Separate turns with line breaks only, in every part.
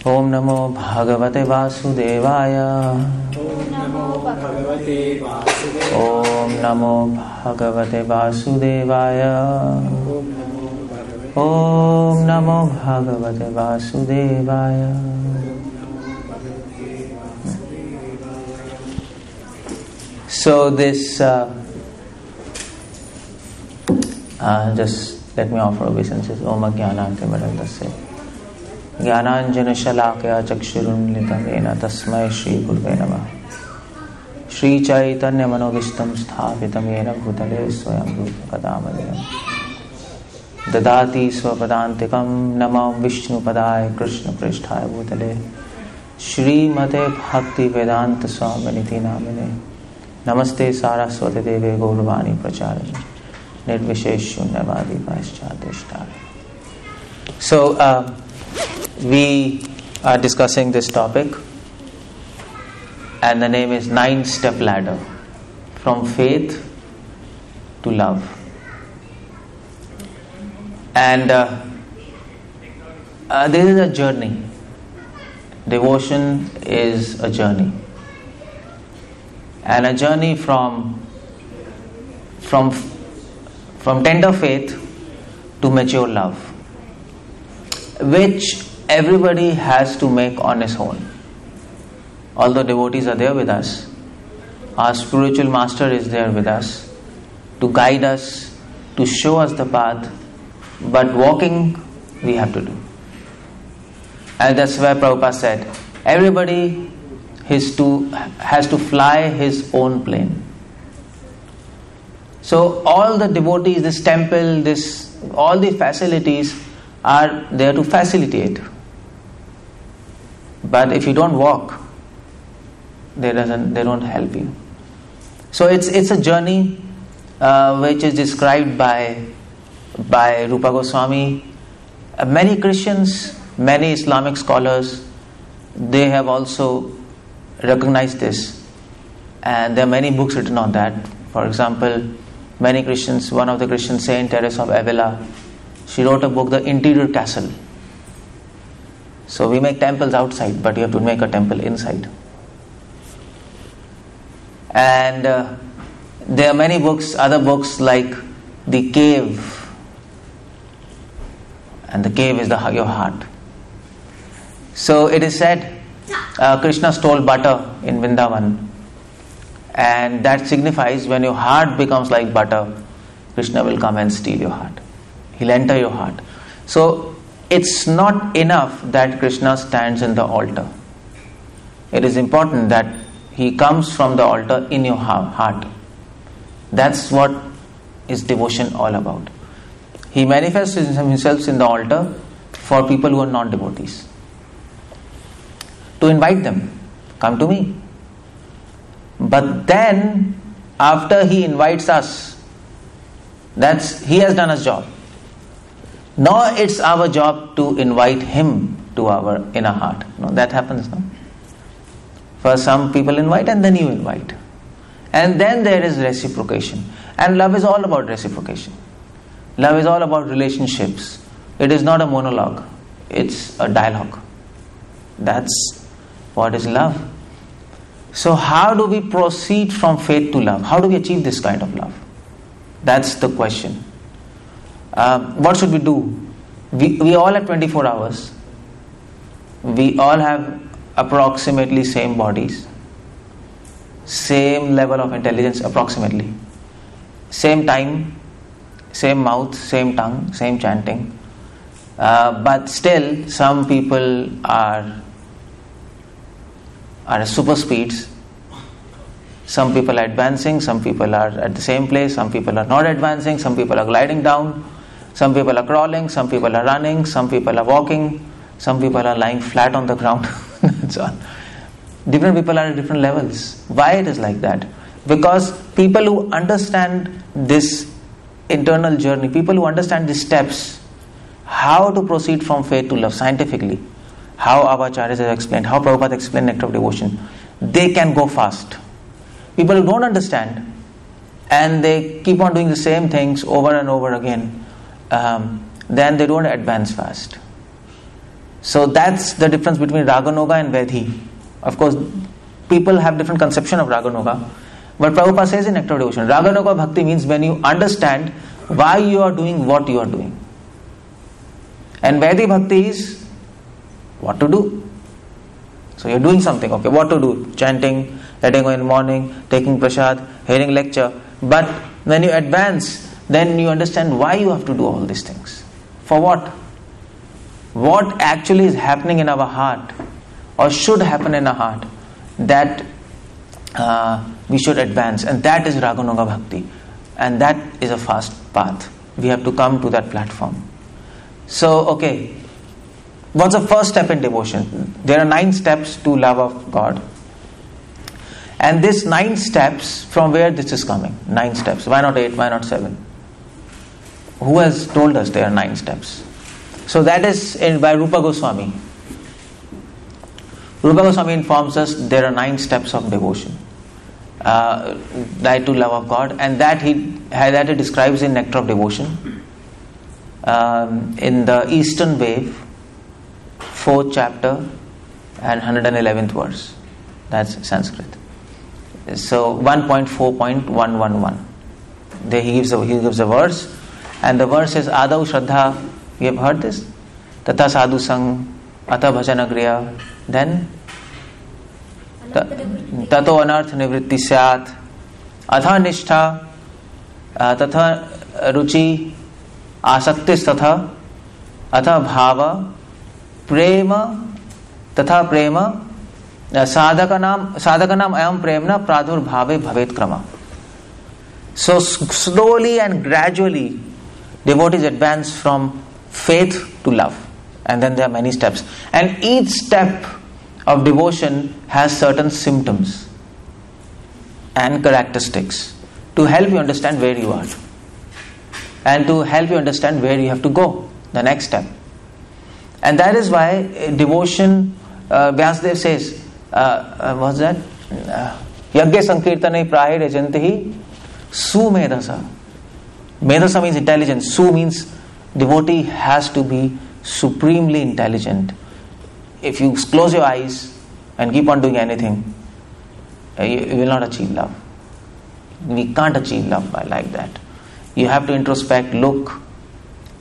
Om Namo Bhagavate Vasudevaya. Om Namo Bhagavate Vasudevaya. Om Namo Bhagavate Vasudevaya. So this, just let me offer obeisances. Om Jnananti Madandasya Jnananjana Shalakya Chakshurunlitam Ena Tasmai Shri Gurve Namah Shri Chaitanya Manovistam Sthapitam Yena Bhutale Swayam Rupa Kadamadiyam Dadati Swapadantikam Namam Vishnu Padaya Krishna Pristhaya Bhutale Shri Mate Bhaktivedanta Swami Namine Namaste Saraswati Deve Gaurvani Pracharani Nirvishesh Shunyavadi Paschadishtari. So we are discussing this topic, and the name is 9-step ladder from faith to love. And this is a journey. Devotion is a journey, and a journey from tender faith to mature love, which everybody has to make on his own. Although devotees are there with us, our spiritual master is there with us to guide us, to show us the path, but walking we have to do. And that's why Prabhupada said, everybody has to fly his own plane. So all the devotees, this temple, all the facilities are there to facilitate. But if you don't walk, they don't help you. So it's a journey which is described by Rupa Goswami. Many Christians, many Islamic scholars, they have also recognized this, and there are many books written on that. For example, many Christians, one of the Christian saint, Teresa of Avila, she wrote a book, The Interior Castle. So we make temples outside, but you have to make a temple inside. And there are many books, other books like The Cave, and the cave is your heart. So it is said, Krishna stole butter in Vrindavan, and that signifies when your heart becomes like butter, Krishna will come and steal your heart. He'll enter your heart. So it's not enough that Krishna stands in the altar. It is important that he comes from the altar in your heart. That's what is devotion all about. He manifests himself in the altar for people who are non-devotees, to invite them, come to me. But then, after he invites us, he has done his job. Now it's our job to invite him to our inner heart. No, that happens now. First some people invite, and then you invite. And then there is reciprocation. And love is all about reciprocation. Love is all about relationships. It is not a monologue. It's a dialogue. That's what is love. So how do we proceed from faith to love? How do we achieve this kind of love? That's the question. What should we do? We all have 24 hours. We all have approximately same bodies, same level of intelligence approximately, same time, same mouth, same tongue, same chanting. But still some people are at super speeds. Some people are advancing, some people are at the same place, some people are not advancing, some people are gliding down, some people are crawling, some people are running, some people are walking, some people are lying flat on the ground. That's all. Different people are at different levels. Why it is like that? Because people who understand this internal journey, people who understand these steps, how to proceed from faith to love scientifically, how our acharyas have explained, how Prabhupada explained Nectar of Devotion, they can go fast. People who don't understand and they keep on doing the same things over and over again, then they don't advance fast. So that's the difference between Raganuga and Vedhi. Of course, people have different conception of Raganuga, but Prabhupada says in Nectar of Devotion, Raganuga Bhakti means when you understand why you are doing what you are doing. And Vedic Bhakti is what to do. So you're doing something, okay, what to do? Chanting, letting go in the morning, taking prasad, hearing lecture. But when you advance, then you understand why you have to do all these things. For what? What actually is happening in our heart, or should happen in our heart, that we should advance. And that is Raganuga Bhakti. And that is a fast path. We have to come to that platform. So, okay, what's the first step in devotion? There are 9 steps to love of God. And this 9 steps, from where this is coming? 9 steps. Why not 8? Why not 7? Who has told us there are 9 steps? So that is by Rupa Goswami. Rupa Goswami informs us there are 9 steps of devotion. That to love of God. And that he describes in Nectar of Devotion. In the Eastern Wave, 4th chapter and 111th verse. That's Sanskrit. So 1.4.111. There he gives a verse, and the verse is Adau Shraddha. You have heard this? Tata Sadhu Sang, Ata Bhajana Griya. Then Tato Anarth Nivritti Syat, Atha Nishtha, Tatha Ruchi, Asaktis Tatha, Atha Bhava, Prema, Tatha Prema, Sadhakanam Ayam Premna Pradhur Bhave Bhavet Krama. So slowly and gradually devotees advance from faith to love. And then there are many steps. And each step of devotion has certain symptoms and characteristics to help you understand where you are. And to help you understand where you have to go, the next step. And that is why devotion, Vyasdev says, what's that? Yagya Sankirtane Prahir Ajantihi Sumedasa. Medasa means intelligence. Su means devotee has to be supremely intelligent. If you close your eyes and keep on doing anything, you will not achieve love. We can't achieve love by like that. You have to introspect, look,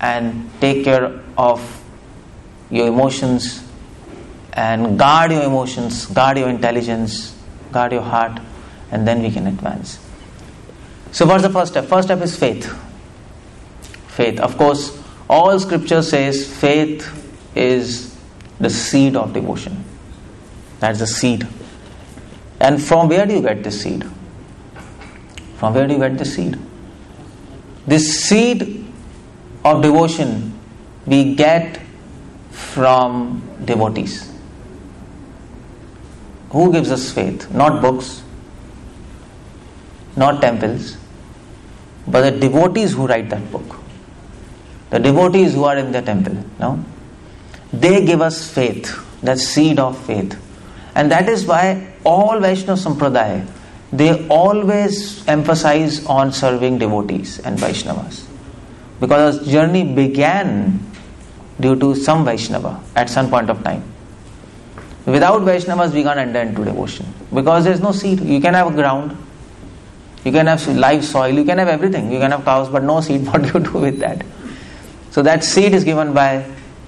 and take care of your emotions, and guard your emotions, guard your intelligence, guard your heart, and then we can advance. So what's the first step? First step is faith. Faith. Of course, all scripture says faith is the seed of devotion. That's the seed. And from where do you get this seed? From where do you get this seed? This seed of devotion we get from devotees. Who gives us faith? Not books, not temples, but the devotees who write that book. The devotees who are in the temple. No? They give us faith, that seed of faith. And that is why all Vaishnava Sampradaya, they always emphasize on serving devotees and Vaishnavas. Because our journey began due to some Vaishnava at some point of time. Without Vaishnavas, we can't enter into devotion. Because there is no seed. You can have a ground, you can have live soil, you can have everything. You can have cows, but no seed. What do you do with that? So that seed is given by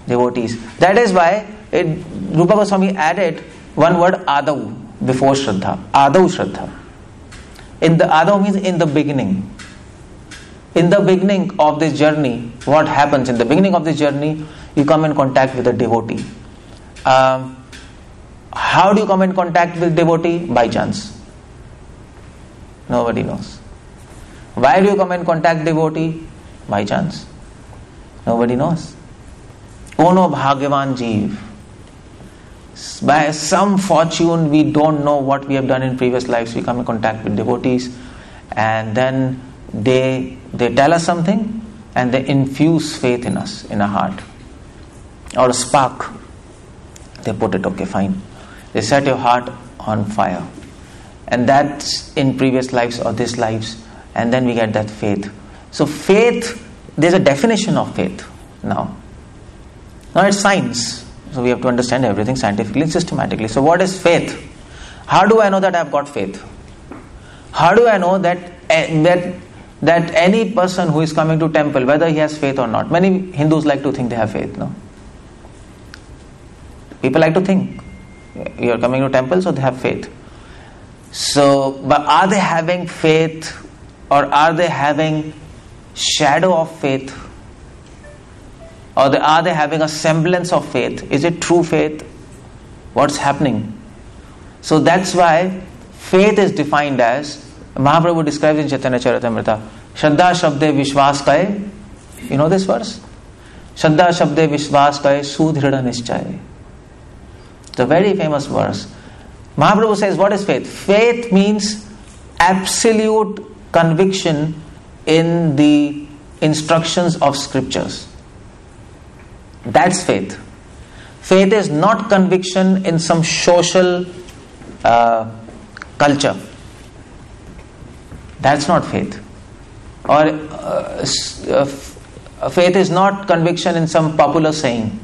devotees. That is why Rupa Goswami added one word Adau before Shraddha. Adau Shraddha. In the Adau means in the beginning. In the beginning of this journey, what happens? In the beginning of this journey, you come in contact with a devotee. How do you come in contact with devotee? By chance. Nobody knows. Why do you come in contact with devotee? By chance. Nobody knows. Oh no, Bhagyavan Jeev. By some fortune, we don't know what we have done in previous lives. We come in contact with devotees, and then they tell us something, and they infuse faith in us, in our heart, or a spark. They put it, okay, fine. They set your heart on fire, and that's in previous lives or this lives, and then we get that faith. So faith, there's a definition of faith now. Now it's science. So we have to understand everything scientifically and systematically. So what is faith? How do I know that I have got faith? How do I know that any person who is coming to temple, whether he has faith or not? Many Hindus like to think they have faith, no? People like to think you are coming to temple, so they have faith. So, but are they having faith, or are they having shadow of faith? Or are they having a semblance of faith? Is it true faith? What's happening? So that's why faith is defined as, Mahaprabhu describes in Chaitanya Charitamrita, Shraddha Shabde Vishwas Kaye. You know this verse? Shraddha Shabde Vishwas Kaye Sudhrida Nishchaye. It's a very famous verse. Mahaprabhu says, what is faith? Faith means absolute conviction in the instructions of scriptures. That's faith. Faith is not conviction in some social culture. That's not faith. Or faith is not conviction in some popular saying.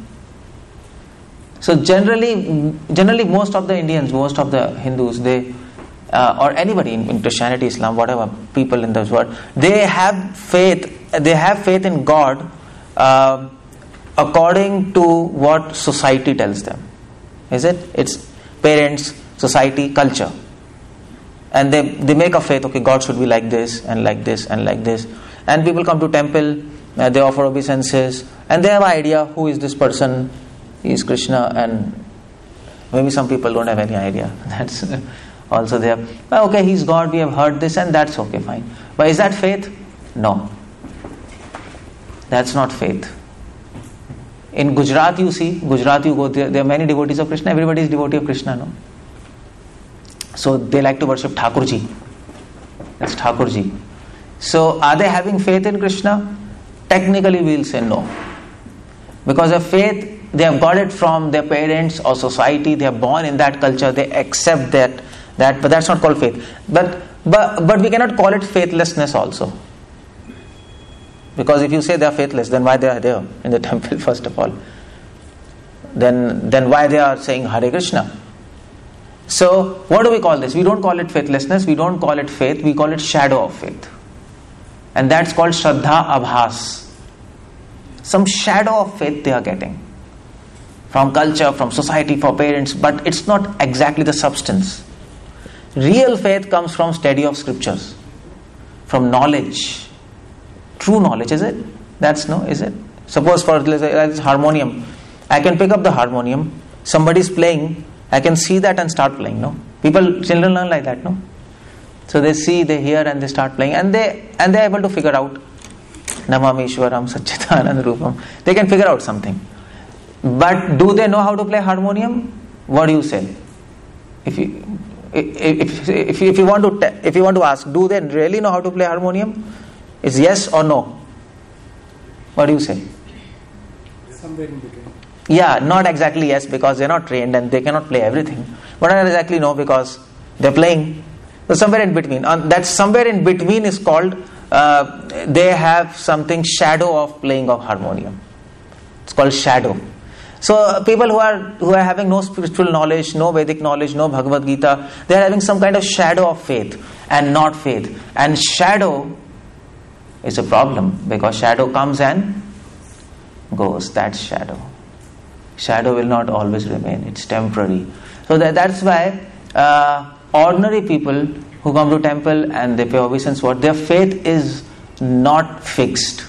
So generally most of the Indians, most of the Hindus, they or anybody in Christianity, Islam, whatever, people in this world, they have faith in God according to what society tells them. Is it? It's parents, society, culture. And they make a faith, okay, God should be like this and like this and like this. And people come to temple, they offer obeisances, and they have an idea who is this person. He is Krishna, and maybe some people don't have any idea. That's also there. Okay, he's God, we have heard this, and that's okay, fine. But is that faith? No. That's not faith. In Gujarat, you go there are many devotees of Krishna. Everybody is devotee of Krishna, no? So they like to worship Thakurji. That's Thakurji. So are they having faith in Krishna? Technically we will say no. Because of faith, they have got it from their parents or society. They are born in that culture. They accept that, but that's not called faith. But we cannot call it faithlessness also. Because if you say they are faithless, then why they are there in the temple first of all? Then why they are saying Hare Krishna? So what do we call this? We don't call it faithlessness. We don't call it faith. We call it shadow of faith, and that's called Shraddha Abhas. Some shadow of faith they are getting from culture, from society, from parents, but it's not exactly the substance. Real faith comes from study of scriptures, from knowledge, true knowledge. Is it? Is it? Suppose for this harmonium, I can pick up the harmonium, somebody's playing, I can see that and start playing. No, children learn like that. No, so they see, they hear, and they start playing, and they're able to figure out Namami Ishwaram Satchitanand Rupam. They can figure out something. But do they know how to play harmonium? What do you say? If you want to ask, do they really know how to play harmonium? Is yes or no? What do you say?
Somewhere in between.
Yeah, not exactly yes, because they're not trained and they cannot play everything. But not exactly no, because they're playing. So somewhere in between. That somewhere in between is called they have something shadow of playing of harmonium. It's called shadow. So people who are having no spiritual knowledge, no Vedic knowledge, no Bhagavad Gita, they are having some kind of shadow of faith and not faith. And shadow is a problem, because shadow comes and goes. That's shadow. Shadow will not always remain. It's temporary. So that's why ordinary people who come to temple and they pay obeisance, their faith is not fixed,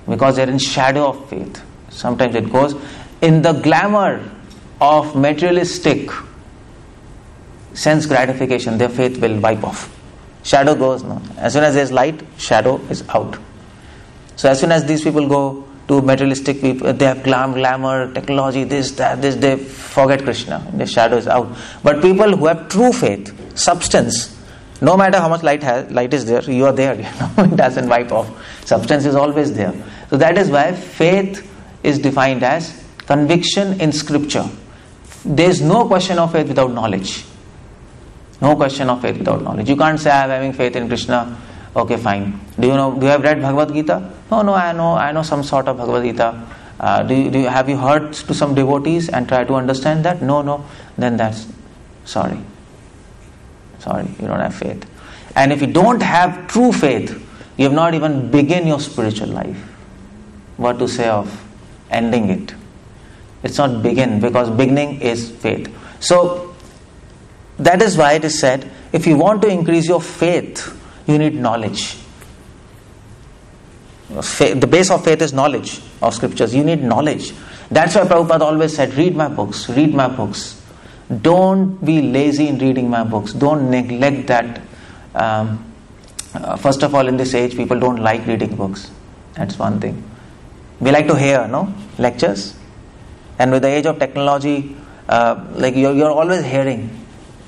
because they're in shadow of faith. Sometimes it goes in the glamour of materialistic sense gratification. Their faith will wipe off. Shadow goes, no. As soon as there's light, shadow is out. So as soon as these people go to materialistic people, they have glamour, technology, this, they forget Krishna. The shadow is out. But people who have true faith, substance, no matter how much light is there, you are there. It doesn't wipe off. Substance is always there. So that is why faith is defined as conviction in scripture. There is no question of faith without knowledge. No question of faith without knowledge. You can't say I am having faith in Krishna. Okay, fine. Do you have read Bhagavad Gita? No, I know some sort of Bhagavad Gita. Have you heard to some devotees and try to understand that? No. Then that's sorry. You don't have faith. And if you don't have true faith, you have not even begun your spiritual life. What to say of ending it? It's not begin, because beginning is faith. So that is why it is said, if you want to increase your faith, you need knowledge. The base of faith is knowledge of scriptures. You need knowledge. That's why Prabhupada always said, read my books. Don't be lazy in reading my books. Don't neglect that. First of all, in this age, people don't like reading books. That's one thing. We like to hear, lectures. And with the age of technology, you're always hearing.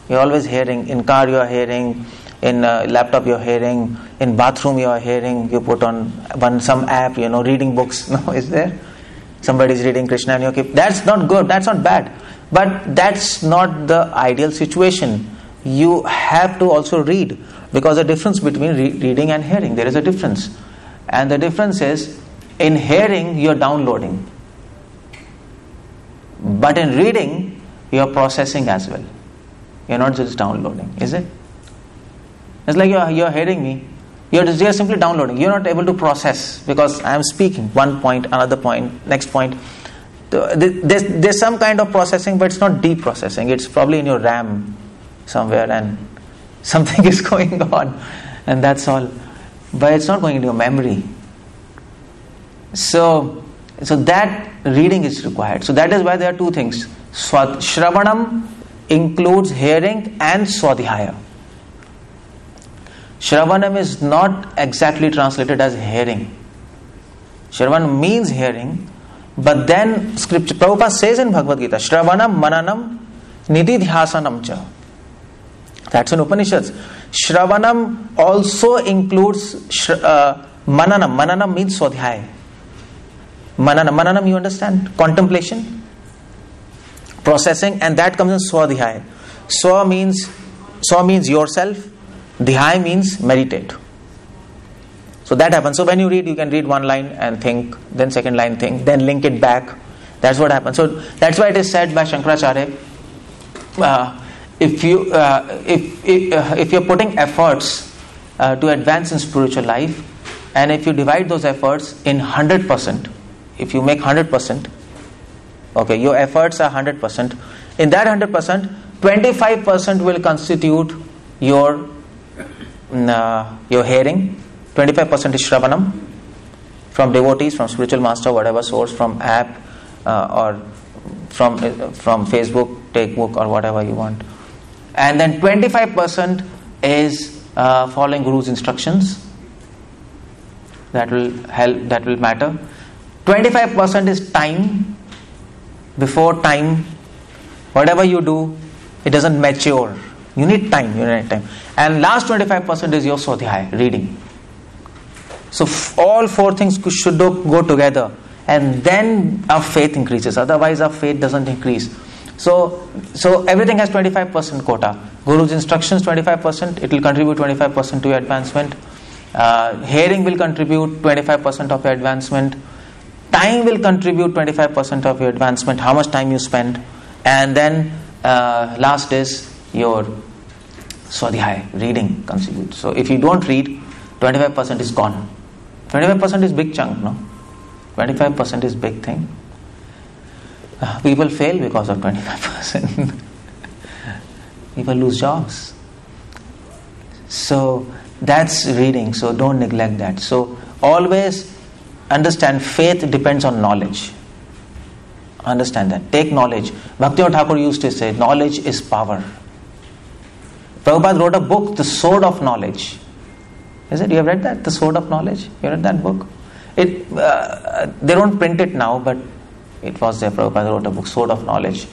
You're always hearing. In car you are hearing. In laptop you are hearing. In bathroom you are hearing. You put on some app, reading books. No, is there? Somebody's reading Krishna and you keep. That's not good. That's not bad. But that's not the ideal situation. You have to also read, because the difference between reading and hearing, there is a difference. And the difference is, in hearing you're downloading, but in reading you're processing as well. You're not just downloading, is it? It's like you're hearing me, you're simply downloading. You're not able to process, because I am speaking one point, another point, next point. There's some kind of processing, but it's not deep processing. It's probably in your RAM somewhere, and something is going on, and that's all. But it's not going into your memory. So that reading is required. So that is why there are two things. Shravanam includes hearing and swadhyaya. Shravanam is not exactly translated as hearing. Shravanam means hearing, but then scripture, Prabhupada says in Bhagavad Gita, Shravanam mananam nididhyasanam cha. That's in Upanishads. Shravanam also includes mananam. Mananam means swadhyaya. Mananam, you understand? Contemplation, processing, and that comes in swadhyaya. Swa means yourself. Dhyaya means meditate. So that happens. So when you read, you can read one line and think, then second line think, then link it back. That's what happens. So that's why it is said by Shankaracharya, if you're putting efforts to advance in spiritual life, and if you divide those efforts in 100%, if you make 100%, okay, your efforts are 100%. In that 100%, 25% will constitute your hearing. 25% is Shravanam from devotees, from spiritual master, whatever source, from app or from Facebook, take book or whatever you want. And then 25% is following Guru's instructions. That will help, that will matter. 25% is time. Before time, whatever you do, it doesn't mature. You need time. And last 25% is your swadhyaya, reading. So all four things should go together, and then our faith increases. Otherwise our faith doesn't increase. So everything has 25% quota. Guru's instructions 25%, it will contribute 25% to your advancement. Hearing will contribute 25% of your advancement. Time will contribute 25% of your advancement, how much time you spend. And then last is your swadhyaya, reading contributes. So if you don't read, 25% is gone. 25% is big chunk, no? 25% is big thing. People fail because of 25%. People lose jobs. So that's reading, so don't neglect that. So always understand, faith depends on knowledge. Understand that. Take knowledge. Bhaktivinoda Thakur used to say, knowledge is power. Prabhupada wrote a book, The Sword of Knowledge. Is it? You have read that? The Sword of Knowledge? You read that book? They don't print it now, but it was there. Prabhupada wrote a book, Sword of Knowledge.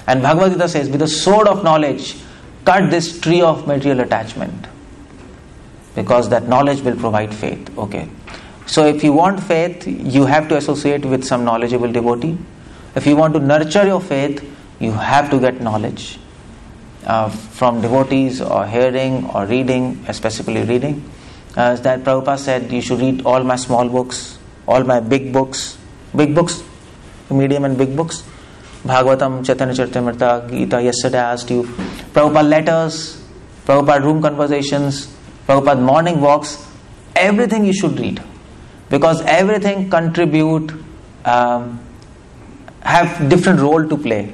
And Bhagavad Gita says, with the sword of knowledge, cut this tree of material attachment. Because that knowledge will provide faith. Okay. So if you want faith, you have to associate with some knowledgeable devotee. If you want to nurture your faith, you have to get knowledge from devotees or hearing or reading, specifically reading. As that Prabhupada said, you should read all my small books, all my big books. Big books medium and big books. Bhagavatam, Chaitanya Charitamrita, Gita. Yesterday I asked you. Prabhupada letters, Prabhupada room conversations, Prabhupada morning walks. Everything you should read. Because everything contribute, have different role to play.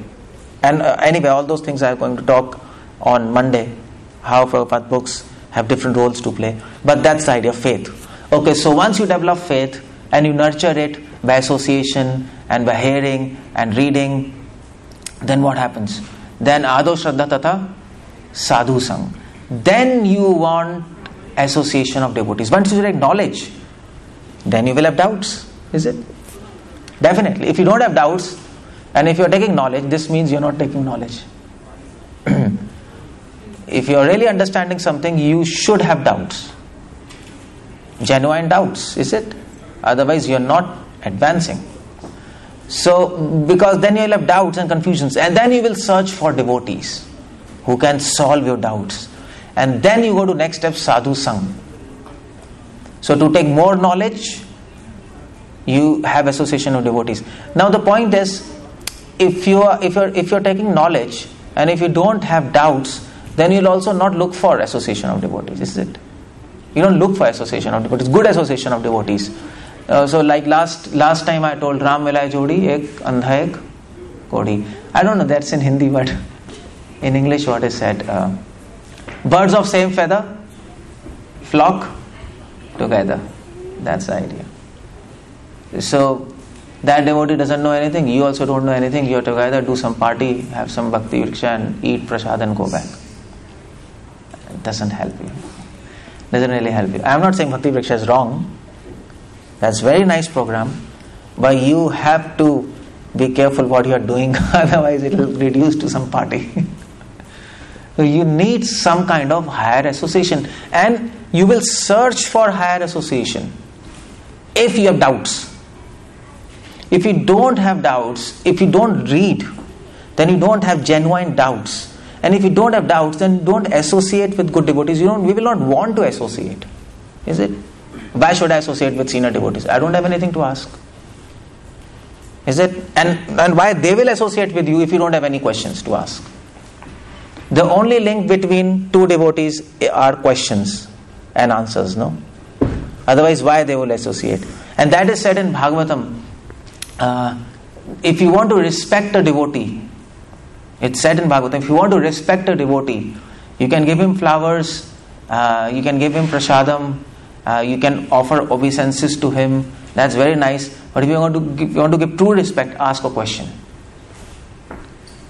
And anyway, all those things I am going to talk on Monday. How Prabhupada books have different roles to play. But that's the idea of faith. Okay, so once you develop faith and you nurture it by association and by hearing and reading, then what happens? Then Ado Shraddha Tata Sadhu Sang. Then you want association of devotees. Once you take knowledge, then you will have doubts, is it? Definitely. If you don't have doubts, and if you are taking knowledge, this means you are not taking knowledge. If you are really understanding something, you should have doubts. Genuine doubts, is it? Otherwise you are not advancing. So, because then you will have doubts and confusions, and then you will search for devotees who can solve your doubts. And then you go to next step, Sadhu Sang. So to take more knowledge, you have association of devotees. Now the point is, if you're taking knowledge and if you don't have doubts, then you'll also not look for association of devotees, is it? You don't look for association of devotees, good association of devotees. So like last time I told Ram Milai Jodi, ek andha ek kodi. I don't know, that's in Hindi, but in English what is said? Birds of same feather flock together. That's the idea. So that devotee doesn't know anything, you also don't know anything, you're together, do some party, have some Bhakti Vikasa and eat prasad and go back. It doesn't help you. Doesn't really help you. I'm not saying Bhakti Vikasa is wrong. That's a very nice program. But you have to be careful what you are doing, otherwise it will reduce to some party. So you need some kind of higher association, and you will search for higher association if you have doubts. If you don't have doubts, if you don't read, then you don't have genuine doubts. And if you don't have doubts, then don't associate with good devotees. We will not want to associate. Is it? Why should I associate with senior devotees? I don't have anything to ask. Is it? And why they will associate with you if you don't have any questions to ask? The only link between two devotees are questions and answers, no? Otherwise, why they will associate? And that is said in Bhagavatam. If you want to respect a devotee, it's said in Bhagavatam, if you want to respect a devotee, you can give him flowers, you can give him prasadam, you can offer obeisances to him. That's very nice. But if you want to give true respect, ask a question.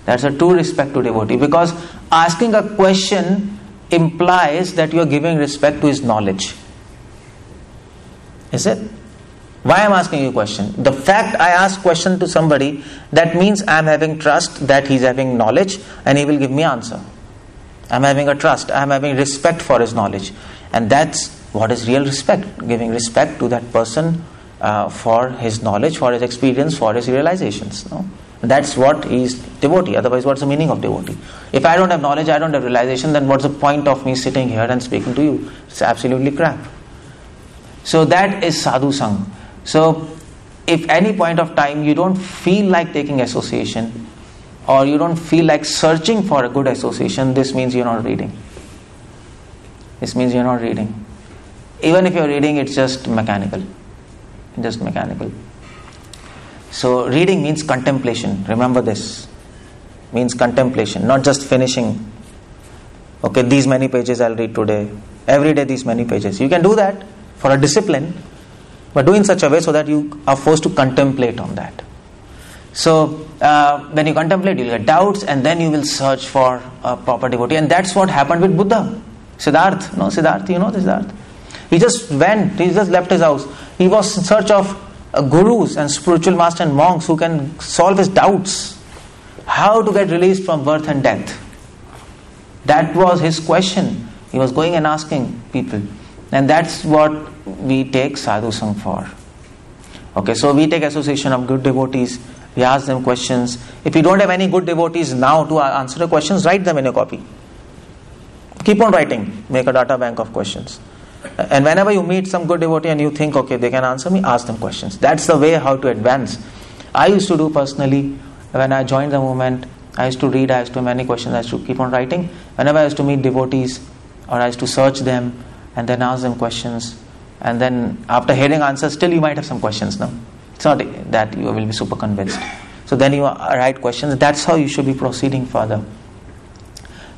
That's a true respect to devotee, because asking a question implies that you are giving respect to his knowledge. Is it? Why I am asking you a question? The fact I ask question to somebody, that means I am having trust that he is having knowledge and he will give me answer. I am having a trust. I am having respect for his knowledge. And that's what is real respect. Giving respect to that person for his knowledge, for his experience, for his realizations. No? That's what is devotee. Otherwise, what's the meaning of devotee? If I don't have knowledge, I don't have realization, then what's the point of me sitting here and speaking to you? It's absolutely crap. So that is sadhu sang. So if any point of time you don't feel like taking association, or you don't feel like searching for a good association, this means you're not reading. This means you're not reading. Even if you're reading, it's just mechanical. Just mechanical. So reading means contemplation. Remember this. Means contemplation, not just finishing. Okay, these many pages I'll read today. Every day these many pages. You can do that for a discipline, but do in such a way so that you are forced to contemplate on that. So when you contemplate, you'll get doubts, and then you will search for a proper devotee. And that's what happened with Buddha. Siddhartha, you know Siddhartha? He just left his house. He was in search of gurus and spiritual masters and monks who can solve his doubts. How to get released from birth and death. That was his question. He was going and asking people. And that's what we take sadhu sang for. Okay, so we take association of good devotees. We ask them questions. If you don't have any good devotees now to answer the questions, write them in a copy. Keep on writing. Make a data bank of questions. And whenever you meet some good devotee and you think, okay, they can answer me, ask them questions. That's the way how to advance. I used to do personally when I joined the movement. I used to read, I used to have many questions, I used to keep on writing. Whenever I used to meet devotees, or I used to search them and then ask them questions, and then after hearing answers, still you might have some questions, no? It's not that you will be super convinced. So then you write questions. That's how you should be proceeding further.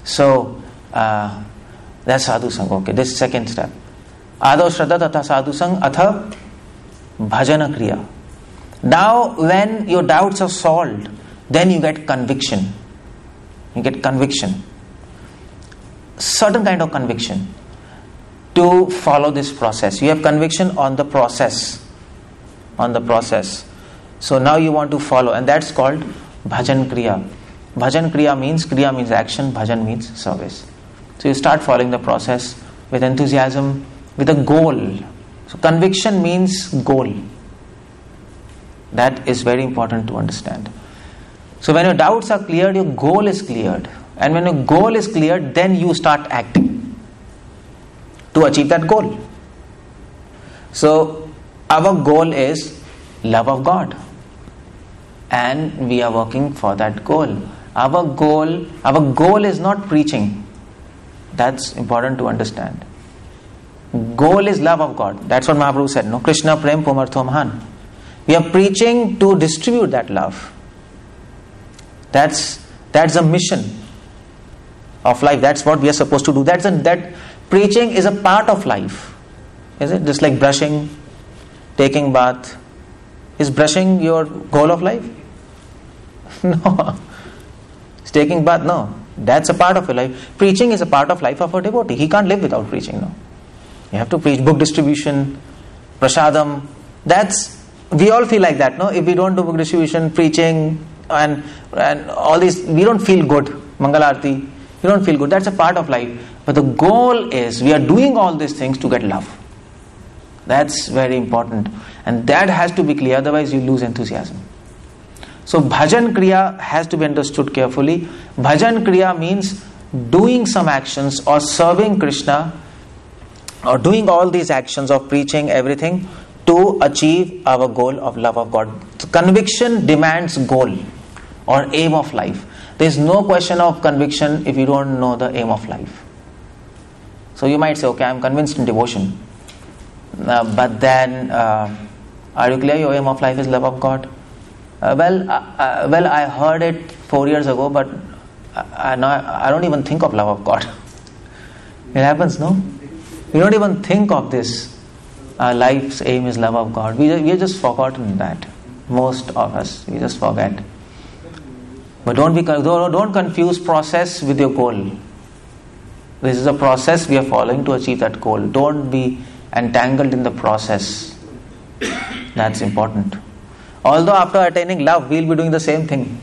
So that's sadhu sang. Okay, this is second step. Ado shraddha tatha sadhu sang atha bhajana kriya. Now when your doubts are solved, then you get conviction. You get conviction. Certain kind of conviction to follow this process. You have conviction on the process. On the process. So now you want to follow, and that's called bhajan kriya. Bhajan kriya means action, bhajan means service. So you start following the process with enthusiasm, with a goal. So conviction means goal. That is very important to understand. So when your doubts are cleared, your goal is cleared. And when your goal is cleared, then you start acting to achieve that goal. So our goal is love of God. And we are working for that goal. Our goal is not preaching. That's important to understand. Goal is love of God. That's what Mahaprabhu said, no? Krishna prem pumartho mahan. We are preaching to distribute that love. That's a mission of life. That's what we are supposed to do. That preaching is a part of life. Is it? Just like brushing, taking bath. Is brushing your goal of life? No. Is taking bath? No. That's a part of your life. Preaching is a part of life of a devotee. He can't live without preaching, no. You have to preach. Book distribution, prasadam. We all feel like that, no? If we don't do book distribution, preaching, and all these, we don't feel good. Mangalarti, we don't feel good. That's a part of life. But the goal is, we are doing all these things to get love. That's very important. And that has to be clear, otherwise you lose enthusiasm. So bhajan kriya has to be understood carefully. Bhajan kriya means doing some actions or serving Krishna, or doing all these actions of preaching, everything, to achieve our goal of love of God. So conviction demands goal or aim of life. There is no question of conviction if you don't know the aim of life. So you might say, okay, I am convinced in devotion. But then, are you clear your aim of life is love of God? Well, I heard it 4 years ago, but I don't even think of love of God. It happens, no? We don't even think of this. Life's aim is love of God. We have just forgotten that. Most of us, we just forget. But don't confuse process with your goal. This is a process we are following to achieve that goal. Don't be entangled in the process. That's important. Although after attaining love, we'll be doing the same thing.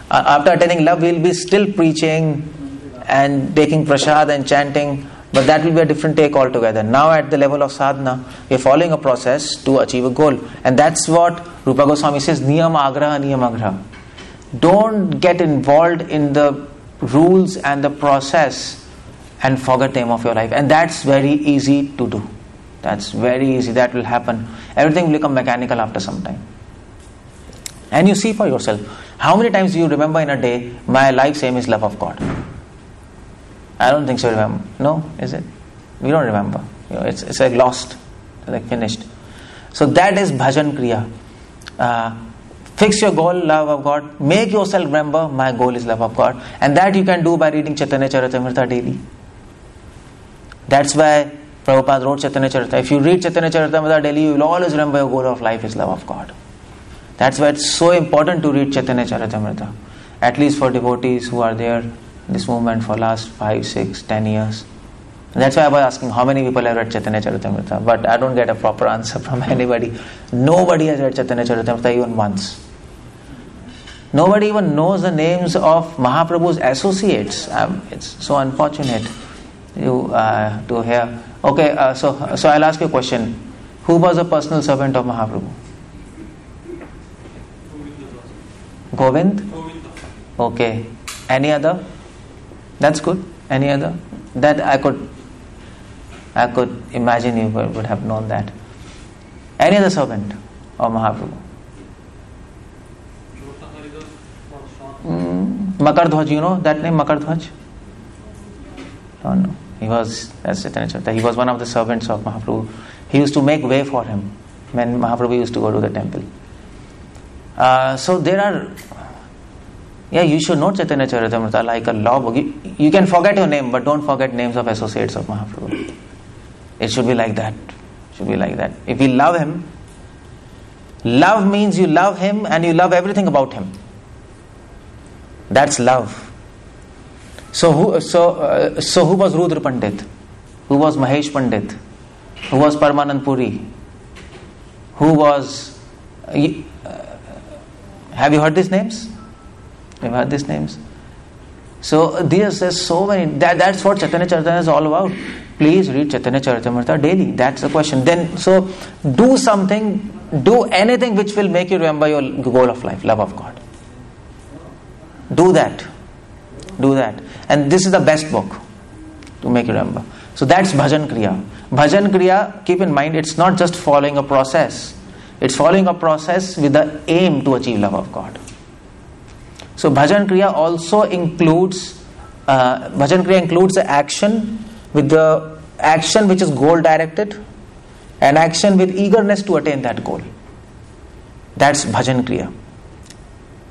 After attaining love, we'll be still preaching and taking prasad and chanting, but that will be a different take altogether. Now at the level of sadhana, we're following a process to achieve a goal. And that's what Rupa Goswami says, niyam agraha. Don't get involved in the rules and the process and forget the aim of your life. And that's very easy to do. That's very easy. That will happen. Everything will become mechanical after some time. And you see for yourself. How many times do you remember in a day, my life's aim is love of God? I don't think so. Remember? No, is it? We don't remember. It's like lost, like finished. So that is bhajan kriya. Fix your goal, love of God. Make yourself remember, my goal is love of God. And that you can do by reading Chaitanya Charitamrita daily. That's why Prabhupada wrote Chaitanya Charitamrita. If you read Chaitanya Charitamrita daily, you will always remember your goal of life is love of God. That's why it's so important to read Chaitanya Charitamrita. At least for devotees who are there in this movement for last 5, 6, 10 years. And that's why I was asking how many people have read Chaitanya Charitamrita. But I don't get a proper answer from anybody. Nobody has read Chaitanya Charitamrita even once. Nobody even knows the names of Mahaprabhu's associates. It's so unfortunate to hear. Okay, so I'll ask you a question. Who was a personal servant of Mahaprabhu? Govind? Okay. Any other? That's good. Any other? That I could imagine you would have known that. Any other servant? of Mahaprabhu? Makardhwaj, you know that name, Makardhwaj? Oh no, he was, that's Chaitanya Charitamrita. He was one of the servants of Mahaprabhu. He used to make way for him when Mahaprabhu used to go to the temple. So there are, you should know Chaitanya Charitamrita like a law book. You can forget your name, but don't forget names of associates of Mahaprabhu. It should be like that. Should be like that. If you love him, love means you love him and you love everything about him. That's love. So who was Rudra Pandit? Who was Mahesh Pandit? Who was Paramanand Puri? Who was... have you heard these names? Have you heard these names? So there's so many. That's what Chaitanya Charitamrita is all about. Please read Chaitanya Charitamrita daily. That's the question. Then, so do something, do anything which will make you remember your goal of life, love of God. Do that. Do that. And this is the best book to make you remember. So that's Bhajan Kriya. Bhajan Kriya, keep in mind, it's not just following a process. It's following a process with the aim to achieve love of God. So Bhajan Kriya also includes, the action, with the action which is goal directed, and action with eagerness to attain that goal. That's Bhajan Kriya.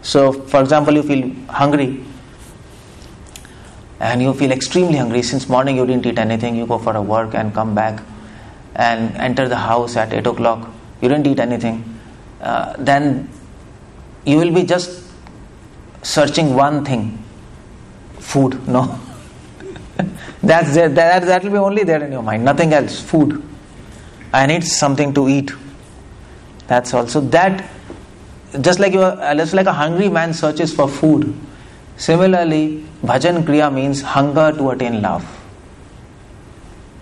So, for example, you feel hungry and you feel extremely hungry. Since morning you didn't eat anything, you go for a work and come back and enter the house at 8 o'clock. You didn't eat anything. Then you will be just searching one thing, food. No. That's there. That will be only there in your mind. Nothing else. Food. I need something to eat. That's also that. Just like a hungry man searches for food. Similarly, Bhajan Kriya means hunger to attain love.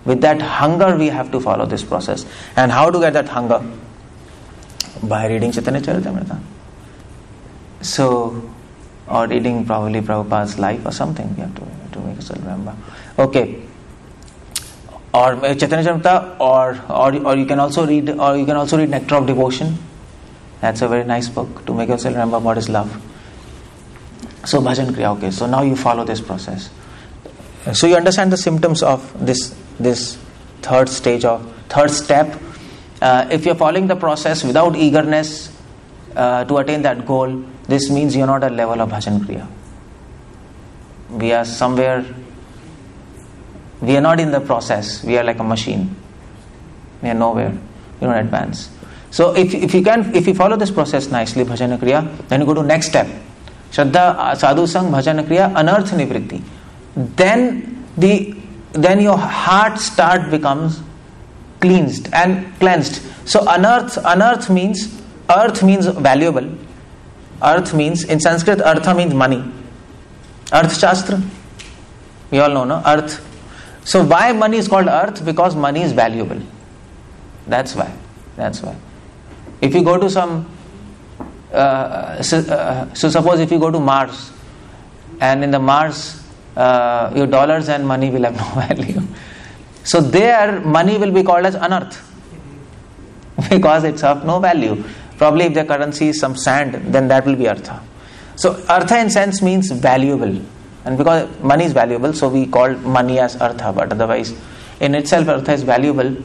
With that hunger, we have to follow this process. And how to get that hunger? By reading Chaitanya Charitamrita. So, or reading probably Prabhupada's life or something. We have to make yourself remember. Okay. Or Chaitanya Charitamrita, or you can also read Nectar of Devotion. That's a very nice book to make yourself remember what is love. So Bhajan Kriya, okay. So now you follow this process. So you understand the symptoms of this third step. If you're following the process without eagerness to attain that goal, this means you're not at level of Bhajan Kriya. We are somewhere. We are not in the process. We are like a machine. We are nowhere. We don't advance. So if you follow this process nicely, Bhajan Kriya, then you go to next step. Shraddha, Sadhu Sang, Bhajan Kriya, Anarth Nivritti. Then your heart becomes cleansed. So anarth means, earth means valuable. Earth means, in Sanskrit, artha means money. Arth Shastra. We all know, no? Earth. So why money is called earth? Because money is valuable. That's why. If you go to so suppose if you go to Mars, and in the Mars, your dollars and money will have no value. So there, money will be called as anarth. Because it's of no value. Probably if the currency is some sand, then that will be artha. So artha in sense means valuable. And because money is valuable, so we call money as artha. But otherwise, in itself, artha is valuable.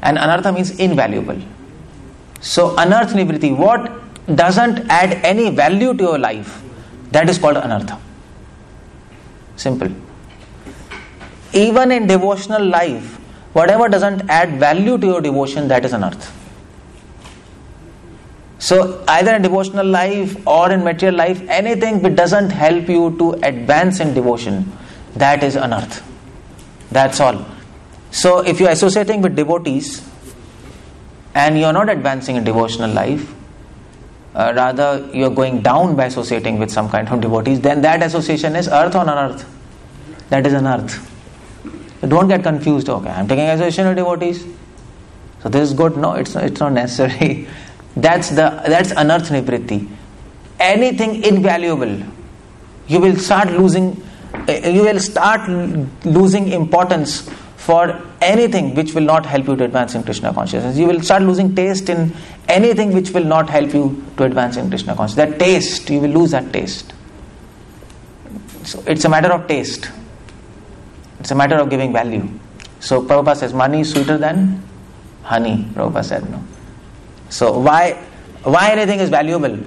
And anartha means invaluable. So anarth nivritti, what doesn't add any value to your life, that is called anartha. Simple. Even in devotional life, whatever doesn't add value to your devotion, that is anartha. So either in devotional life or in material life, anything which doesn't help you to advance in devotion, that is anartha. That's all. So if you are associating with devotees and you are not advancing in devotional life, rather you are going down by associating with some kind of devotees, then that association is earth or anarth. That is anarth. Don't get confused. Okay, I am taking association with devotees, so this is good. No, it's not necessary. That's anarth nivritti. Anything invaluable, you will start losing importance for anything which will not help you to advance in Krishna consciousness. You will start losing taste in anything which will not help you to advance in Krishna consciousness. That taste, you will lose that taste. So it's a matter of taste. It's a matter of giving value. So Prabhupada says, money is sweeter than honey. Prabhupada said, no. So why anything is valuable?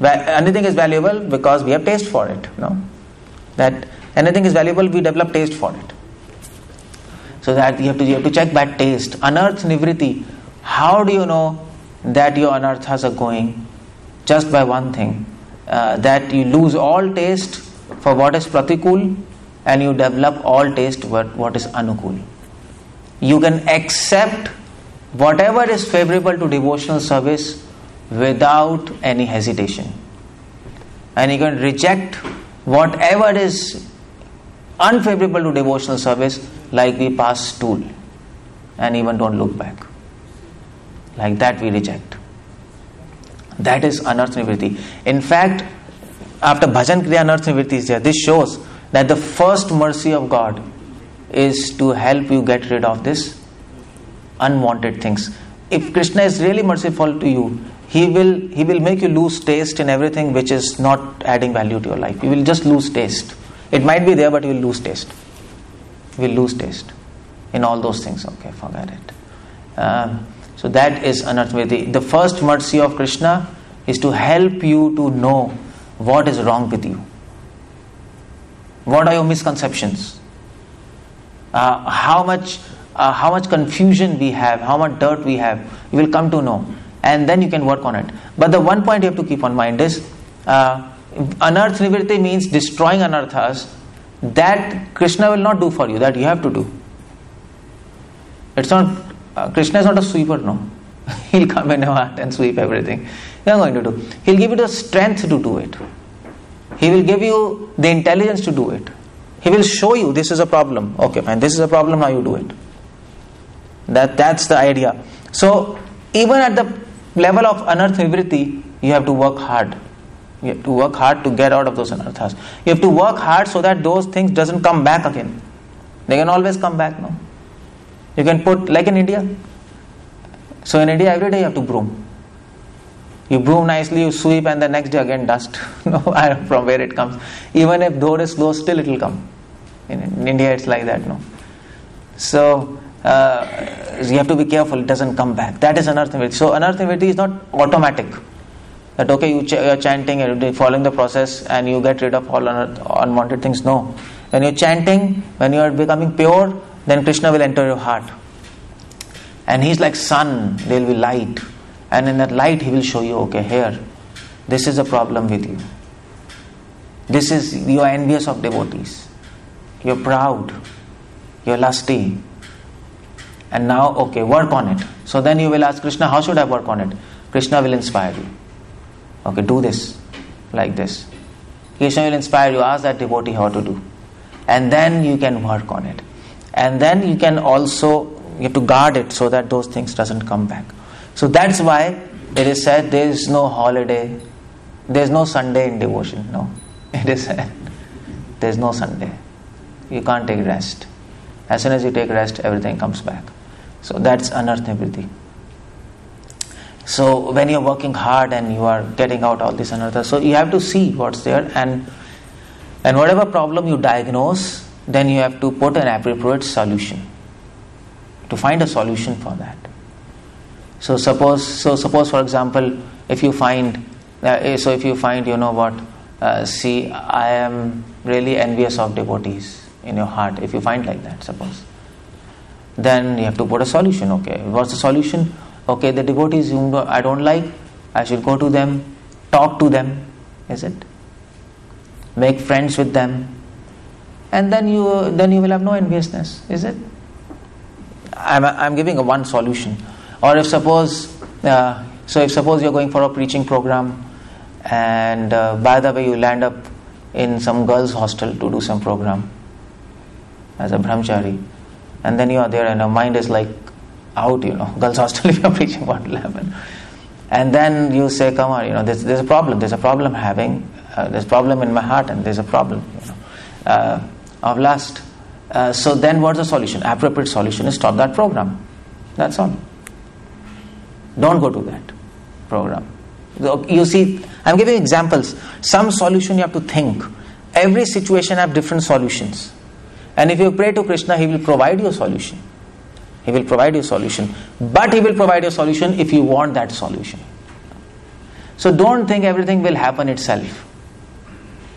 Anything is valuable because we have taste for it. No, that anything is valuable, we develop taste for it. So that you have to check that taste. Anarth nivritti. How do you know that your anarthas are going? Just by one thing, that you lose all taste for what is pratikul, and you develop all taste for what is anukul. You can accept whatever is favorable to devotional service without any hesitation, and you can reject whatever is unfavorable to devotional service, like we pass stool and even don't look back. Like that we reject. That is anarth nivritti. In fact, after bhajan kriya anarth nivritti is there. This shows that the first mercy of God is to help you get rid of this unwanted things. If Krishna is really merciful to you, He will make you lose taste in everything which is not adding value to your life. You will just lose taste. It might be there, but you will lose taste. You will lose taste in all those things. Okay, forget it. So that is anarth nivritti. The first mercy of Krishna is to help you to know what is wrong with you. What are your misconceptions? How much confusion we have, how much dirt we have, you will come to know, and then you can work on it. But the one point you have to keep on mind is anarth nivritti means destroying anarthas. That Krishna will not do for you, that you have to do. It's not Krishna is not a sweeper, no. He'll come in your heart and sweep everything. You're going to do. He'll give you the strength to do it. He will give you the intelligence to do it. He will show you this is a problem. Okay, fine, this is a problem, how you do it. That's the idea. So even at the level of anarth nivritti, you have to work hard. You have to work hard to get out of those anarthas. You have to work hard so that those things doesn't come back again. They can always come back, no? You can put, like in India. So in India, every day you have to broom. You broom nicely, you sweep, and the next day again dust. No, I don't know from where it comes. Even if door is closed, still it will come. In India, it's like that, no? So you have to be careful, it doesn't come back. That is anarth nivritti. So anarth nivritti is not automatic. That okay, you're chanting, you're following the process, and you get rid of all unwanted things. No. When you're chanting, when you're becoming pure, then Krishna will enter your heart. And He's like sun, there will be light. And in that light, He will show you, okay, here, this is a problem with you. This is, you are envious of devotees. You're proud. You're lusty. And now, okay, work on it. So then you will ask Krishna, how should I work on it? Krishna will inspire you. Okay, do this, like this. Krishna will inspire you, ask that devotee how to do. And then you can work on it. And then you can also, you have to guard it so that those things doesn't come back. So that's why it is said there is no holiday, there is no Sunday in devotion. No, it is said there is no Sunday. You can't take rest. As soon as you take rest, everything comes back. So that's anarth nivritti. So when you are working hard and you are getting out all this anarthas, so you have to see what's there, and whatever problem you diagnose, then you have to put an appropriate solution. To find a solution for that. So suppose for example, if you find, you know what, see, I am really envious of devotees in your heart. If you find like that, suppose, then you have to put a solution. Okay, what's the solution? Okay, the devotees whom I don't like, I should go to them, talk to them, is it? Make friends with them, and then you will have no enviousness, is it? I'm giving a one solution. Or if suppose you're going for a preaching program, and by the way you land up in some girls' hostel to do some program as a brahmachari, and then you are there and your mind is like out, girls' hostel, if you're preaching, what will happen? And then you say, come on, there's a problem having, there's a problem in my heart, and there's a problem of lust. So then what's the solution? Appropriate solution is stop that program. That's all. Don't go to that program. You see, I'm giving examples. Some solution you have to think. Every situation have different solutions. And if you pray to Krishna, He will provide you a solution. He will provide you a solution. But He will provide you a solution if you want that solution. So don't think everything will happen itself.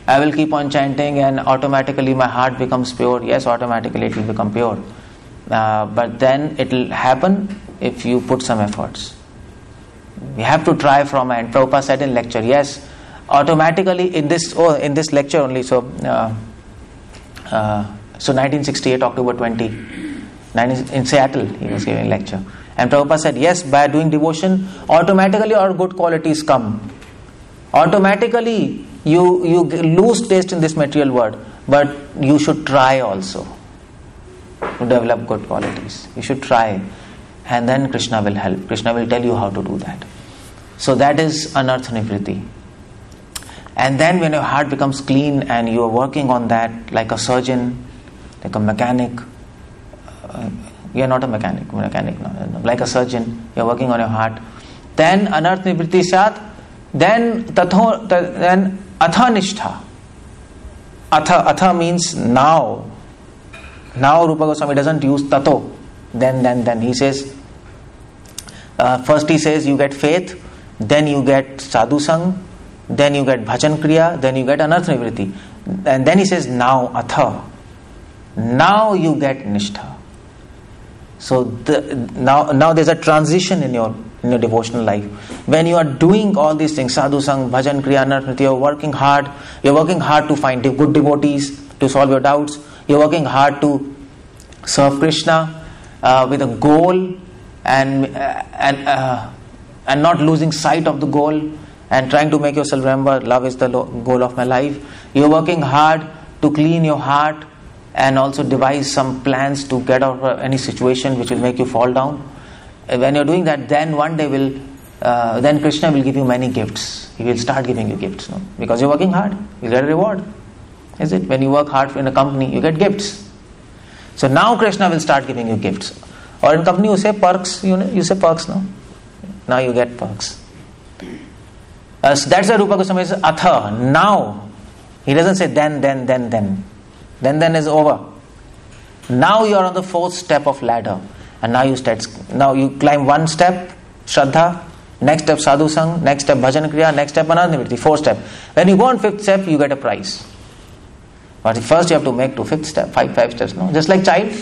I will keep on chanting and automatically my heart becomes pure. Yes, automatically it will become pure. But then it will happen if you put some efforts. We have to try from end. Prabhupada said in lecture, yes, automatically in this lecture only. So 1968 October 20, in Seattle he was giving lecture. And Prabhupada said, yes, by doing devotion, automatically our good qualities come. Automatically you lose taste in this material world, but you should try also to develop good qualities. You should try, and then Krishna will help. Krishna will tell you how to do that. So that is anartha nivritti. And then when your heart becomes clean and you are working on that like a surgeon, like a mechanic, you are not a mechanic no, like a surgeon, you are working on your heart, then anartha nivritti sat, then atha nishtha. Atha means now. Now Rupa Goswami doesn't use tato. Then he says, first he says you get faith, then you get sadhu sang, then you get bhajan kriya, then you get anartha nivritti. And then he says now atha. Now you get nishtha. So now there's a transition in your devotional life. When you are doing all these things, sadhu sang, bhajan kriya, anartha nivritti, you're working hard to find good devotees, to solve your doubts. You're working hard to serve Krishna with a goal and not losing sight of the goal and trying to make yourself remember love is the goal of my life. You're working hard to clean your heart and also devise some plans to get out of any situation which will make you fall down. When you're doing that, then one day then Krishna will give you many gifts. He will start giving you gifts, no? Because you're working hard, you get a reward. Is it? When you work hard in a company, you get gifts. So now Krishna will start giving you gifts. Or in company you say perks, you say perks, no? Now you get perks. So that's why Rupa Goswami says atha, now. He doesn't say then. Then is over. Now you are on the fourth step of ladder. And now you climb one step, Shraddha, next step sadhu sang, next step bhajan kriya, next step anartha nivritti, fourth step. When you go on fifth step, you get a prize. But first you have to make to fifth step, five steps, no? Just like child.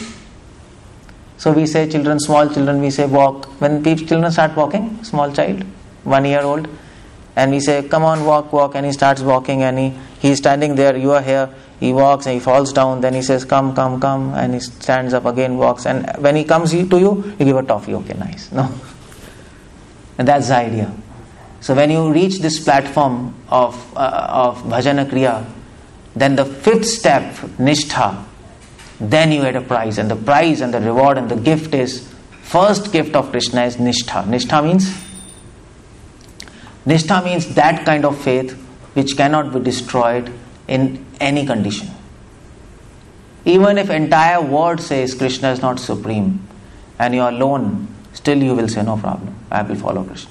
So we say small children, we say walk. When children start walking, small child, 1 year old, and we say, come on, walk, and he starts walking, and he's standing there, you are here, he walks and he falls down, then he says, come, and he stands up again, walks, and when he comes to you give a toffee, okay, nice, no? And that's the idea. So when you reach this platform of bhajana kriya, then the fifth step, nishtha, then you get a prize. And the prize and the reward and the gift is, first gift of Krishna is nishtha. Nishtha means that kind of faith which cannot be destroyed in any condition. Even if entire world says Krishna is not supreme and you are alone, still you will say no problem, I will follow Krishna.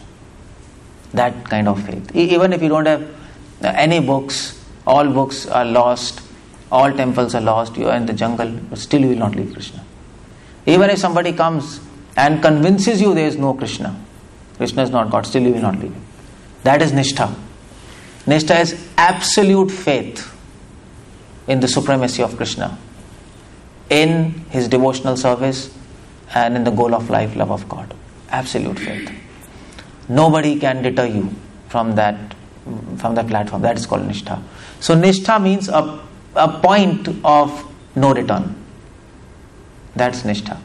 That kind of faith. Even if you don't have any books, all books are lost, all temples are lost, you are in the jungle, but still you will not leave Krishna. Even if somebody comes and convinces you there is no Krishna, Krishna is not God, still you will not leave him. That is nishtha. Nishtha is absolute faith in the supremacy of Krishna, in his devotional service, and in the goal of life, love of God. Absolute faith. Nobody can deter you from that platform. That is called nishtha. So nishtha means a point of no return. That's nishtha.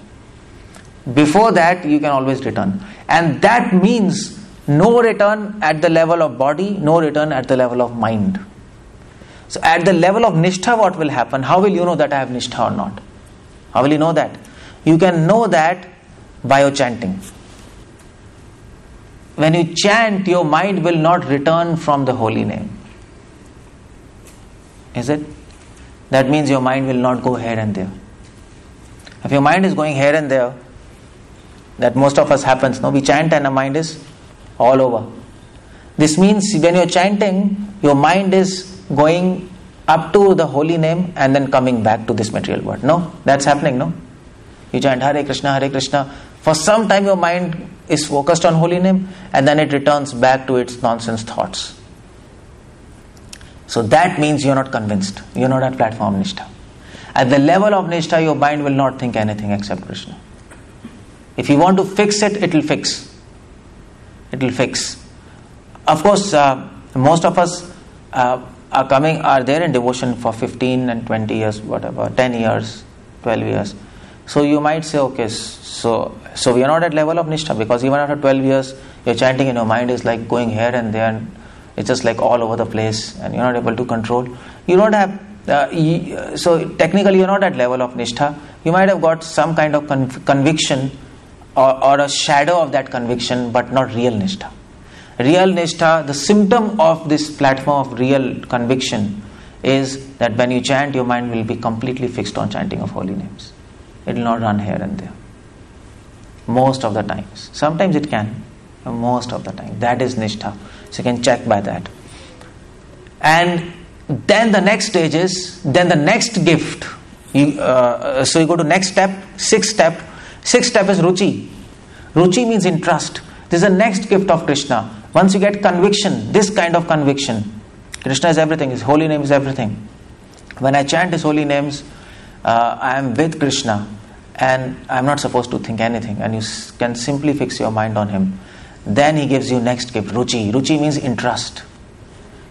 Before that, you can always return. And that means no return at the level of body, no return at the level of mind. So at the level of nishtha, what will happen? How will you know that I have nishtha or not? How will you know that? You can know that by your chanting. When you chant, your mind will not return from the holy name. Is it? That means your mind will not go here and there. If your mind is going here and there, that most of us happens, no? We chant and our mind is all over. This means when you're chanting, your mind is going up to the holy name and then coming back to this material world. No? That's happening, no? You chant Hare Krishna, Hare Krishna. For some time your mind is focused on holy name and then it returns back to its nonsense thoughts. So that means you're not convinced. You're not at platform Nishtha. At the level of Nishtha, your mind will not think anything except Krishna. If you want to fix it, it will fix. It will fix. Of course, most of us are there in devotion for 15 and 20 years, whatever, 10 years, 12 years. So you might say, okay, so we are not at level of Nishtha, because even after 12 years, your chanting in your mind is like going here and there, and it's just like all over the place, and you're not able to control. You don't have, so technically you're not at level of Nishtha. You might have got some kind of conviction or a shadow of that conviction, but not real Nishtha. Real Nishtha, the symptom of this platform of real conviction is that when you chant, your mind will be completely fixed on chanting of holy names. It will not run here and there. Most of the times. Sometimes it can. Most of the time. That is Nishtha. So you can check by that. And then the next stage is, then the next gift. So you go to next step, sixth step. Sixth step is Ruchi. Ruchi means interest. This is the next gift of Krishna. Once you get conviction, this kind of conviction, Krishna is everything, His holy name is everything. When I chant His holy names, I am with Krishna and I am not supposed to think anything, and you can simply fix your mind on Him. Then He gives you next gift, Ruchi. Ruchi means interest.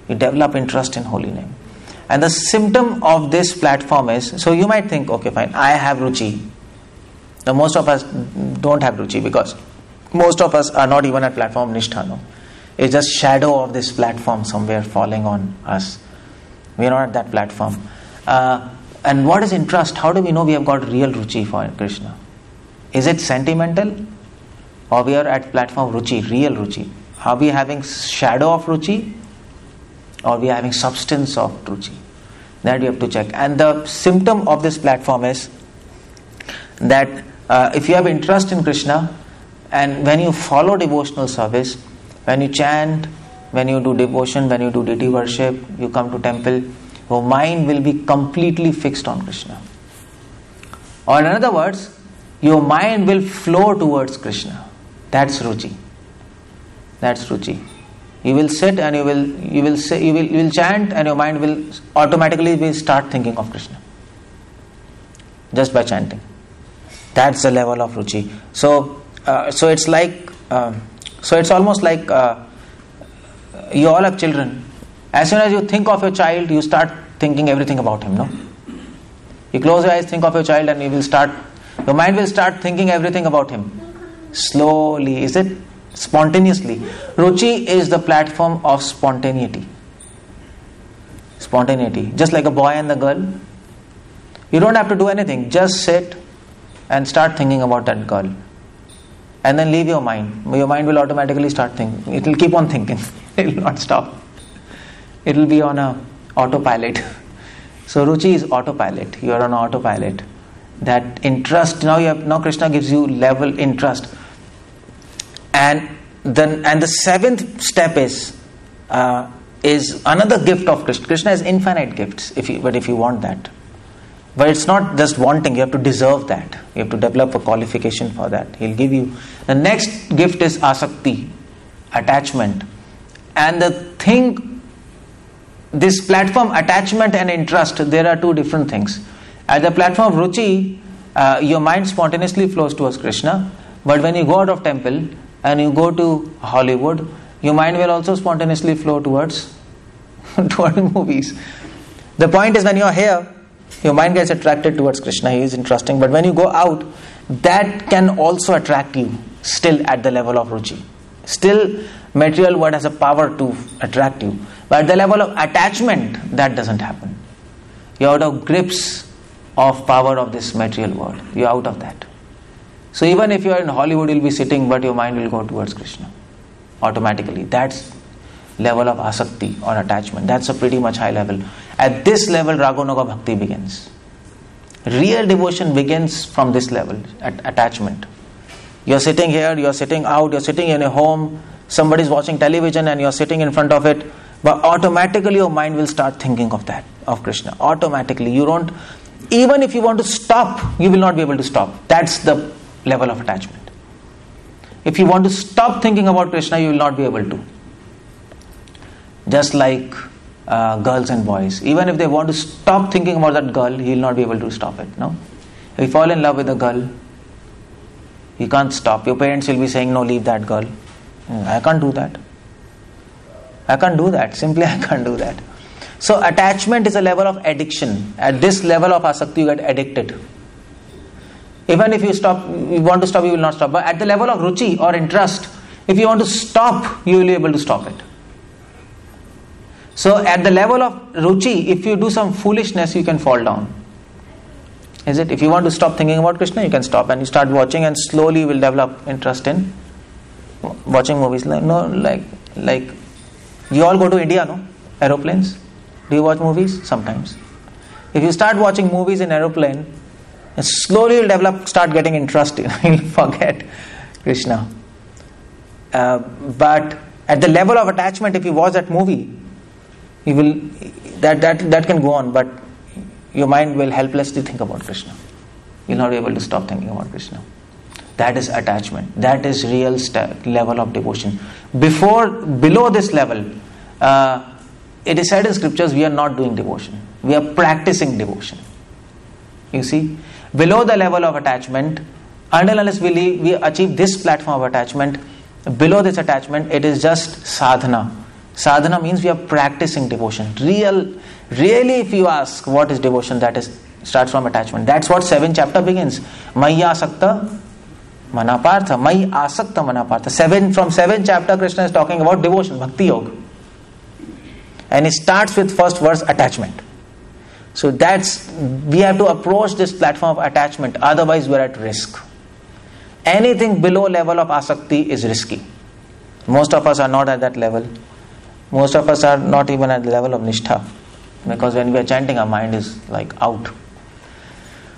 You develop interest in holy name. And the symptom of this platform is, so you might think, okay fine, I have Ruchi. Now most of us don't have Ruchi because most of us are not even at platform Nishtha. No? It's just shadow of this platform somewhere falling on us. We are not at that platform. And what is interest? How do we know we have got real Ruchi for Krishna? Is it sentimental? Or we are at platform Ruchi, real Ruchi? Are we having shadow of Ruchi? Or we are having substance of Ruchi? That you have to check. And the symptom of this platform is that if you have interest in Krishna, and when you follow devotional service, when you chant, when you do devotion, when you do deity worship, you come to temple, your mind will be completely fixed on Krishna. Or in other words, your mind will flow towards Krishna. That's Ruchi. That's Ruchi. You will sit and you will chant, and your mind will automatically start thinking of Krishna. Just by chanting. That's the level of Ruchi. So it's like, so it's almost like you all have children. As soon as you think of your child, you start thinking everything about him, no? You close your eyes, think of your child, and your mind will start thinking everything about him. Slowly, is it? Spontaneously. Ruchi is the platform of spontaneity. Spontaneity. Just like a boy and the girl. You don't have to do anything. Just sit and start thinking about that girl. And then leave your mind. Your mind will automatically start thinking. It will keep on thinking. It will not stop. It will be on a autopilot. So Ruchi is autopilot. You are on autopilot. That interest, now Krishna gives you level interest. And the seventh step is another gift of Krishna. Krishna has infinite gifts, if you want that. But it's not just wanting, you have to deserve that. You have to develop a qualification for that. He'll give you. The next gift is asakti, attachment. And the thing, this platform, attachment and interest, there are two different things. At the platform of Ruchi, your mind spontaneously flows towards Krishna. But when you go out of temple and you go to Hollywood, your mind will also spontaneously flow towards movies. The point is, when you are here, your mind gets attracted towards Krishna. He is interesting. But when you go out, that can also attract you, still at the level of Ruchi. Still, material world has a power to attract you. But at the level of attachment, that doesn't happen. You're out of grips of power of this material world. You're out of that. So even if you're in Hollywood, you'll be sitting, but your mind will go towards Krishna. Automatically. That's level of asakti or attachment. That's a pretty much high level. At this level, Ragonuga Bhakti begins. Real devotion begins from this level, attachment. You're sitting here, you're sitting out, you're sitting in a home, somebody's watching television and you're sitting in front of it, but automatically your mind will start thinking of that, of Krishna. Automatically. You don't, even if you want to stop, you will not be able to stop. That's the level of attachment. If you want to stop thinking about Krishna, you will not be able to. Just like girls and boys. Even if they want to stop thinking about that girl, he will not be able to stop it. No? If you fall in love with a girl, you can't stop. Your parents will be saying, no, leave that girl. I can't do that. I can't do that. Simply I can't do that. So attachment is a level of addiction. At this level of asakti, you get addicted. Even if you want to stop, you will not stop. But at the level of ruchi or interest, if you want to stop, you will be able to stop it. So at the level of ruchi, if you do some foolishness, you can fall down. Is it? If you want to stop thinking about Krishna, you can stop and you start watching, and slowly you will develop interest in watching movies. Like you all go to India, no? Aeroplanes. Do you watch movies? Sometimes. If you start watching movies in aeroplane, and slowly you'll start getting interest in, you'll forget Krishna. But at the level of attachment, if you watch that movie, you will that can go on, but your mind will helplessly think about Krishna. You'll not be able to stop thinking about Krishna. That is attachment. That is real level of devotion. Below this level, it is said in scriptures, we are not doing devotion. We are practicing devotion. You see, below the level of attachment, until unless we achieve this platform of attachment, below this attachment, it is just sadhana. Sadhana means we are practicing devotion. Really, if you ask what is devotion, that starts from attachment. That's what 7th chapter begins. Maya asakta manapartha. Maya asakta manapartha. From 7th chapter, Krishna is talking about devotion, bhakti yoga. And it starts with first verse, attachment. So we have to approach this platform of attachment, otherwise we are at risk. Anything below level of asakti is risky. Most of us are not at that level. Most of us are not even at the level of nishtha. Because when we are chanting, our mind is like out.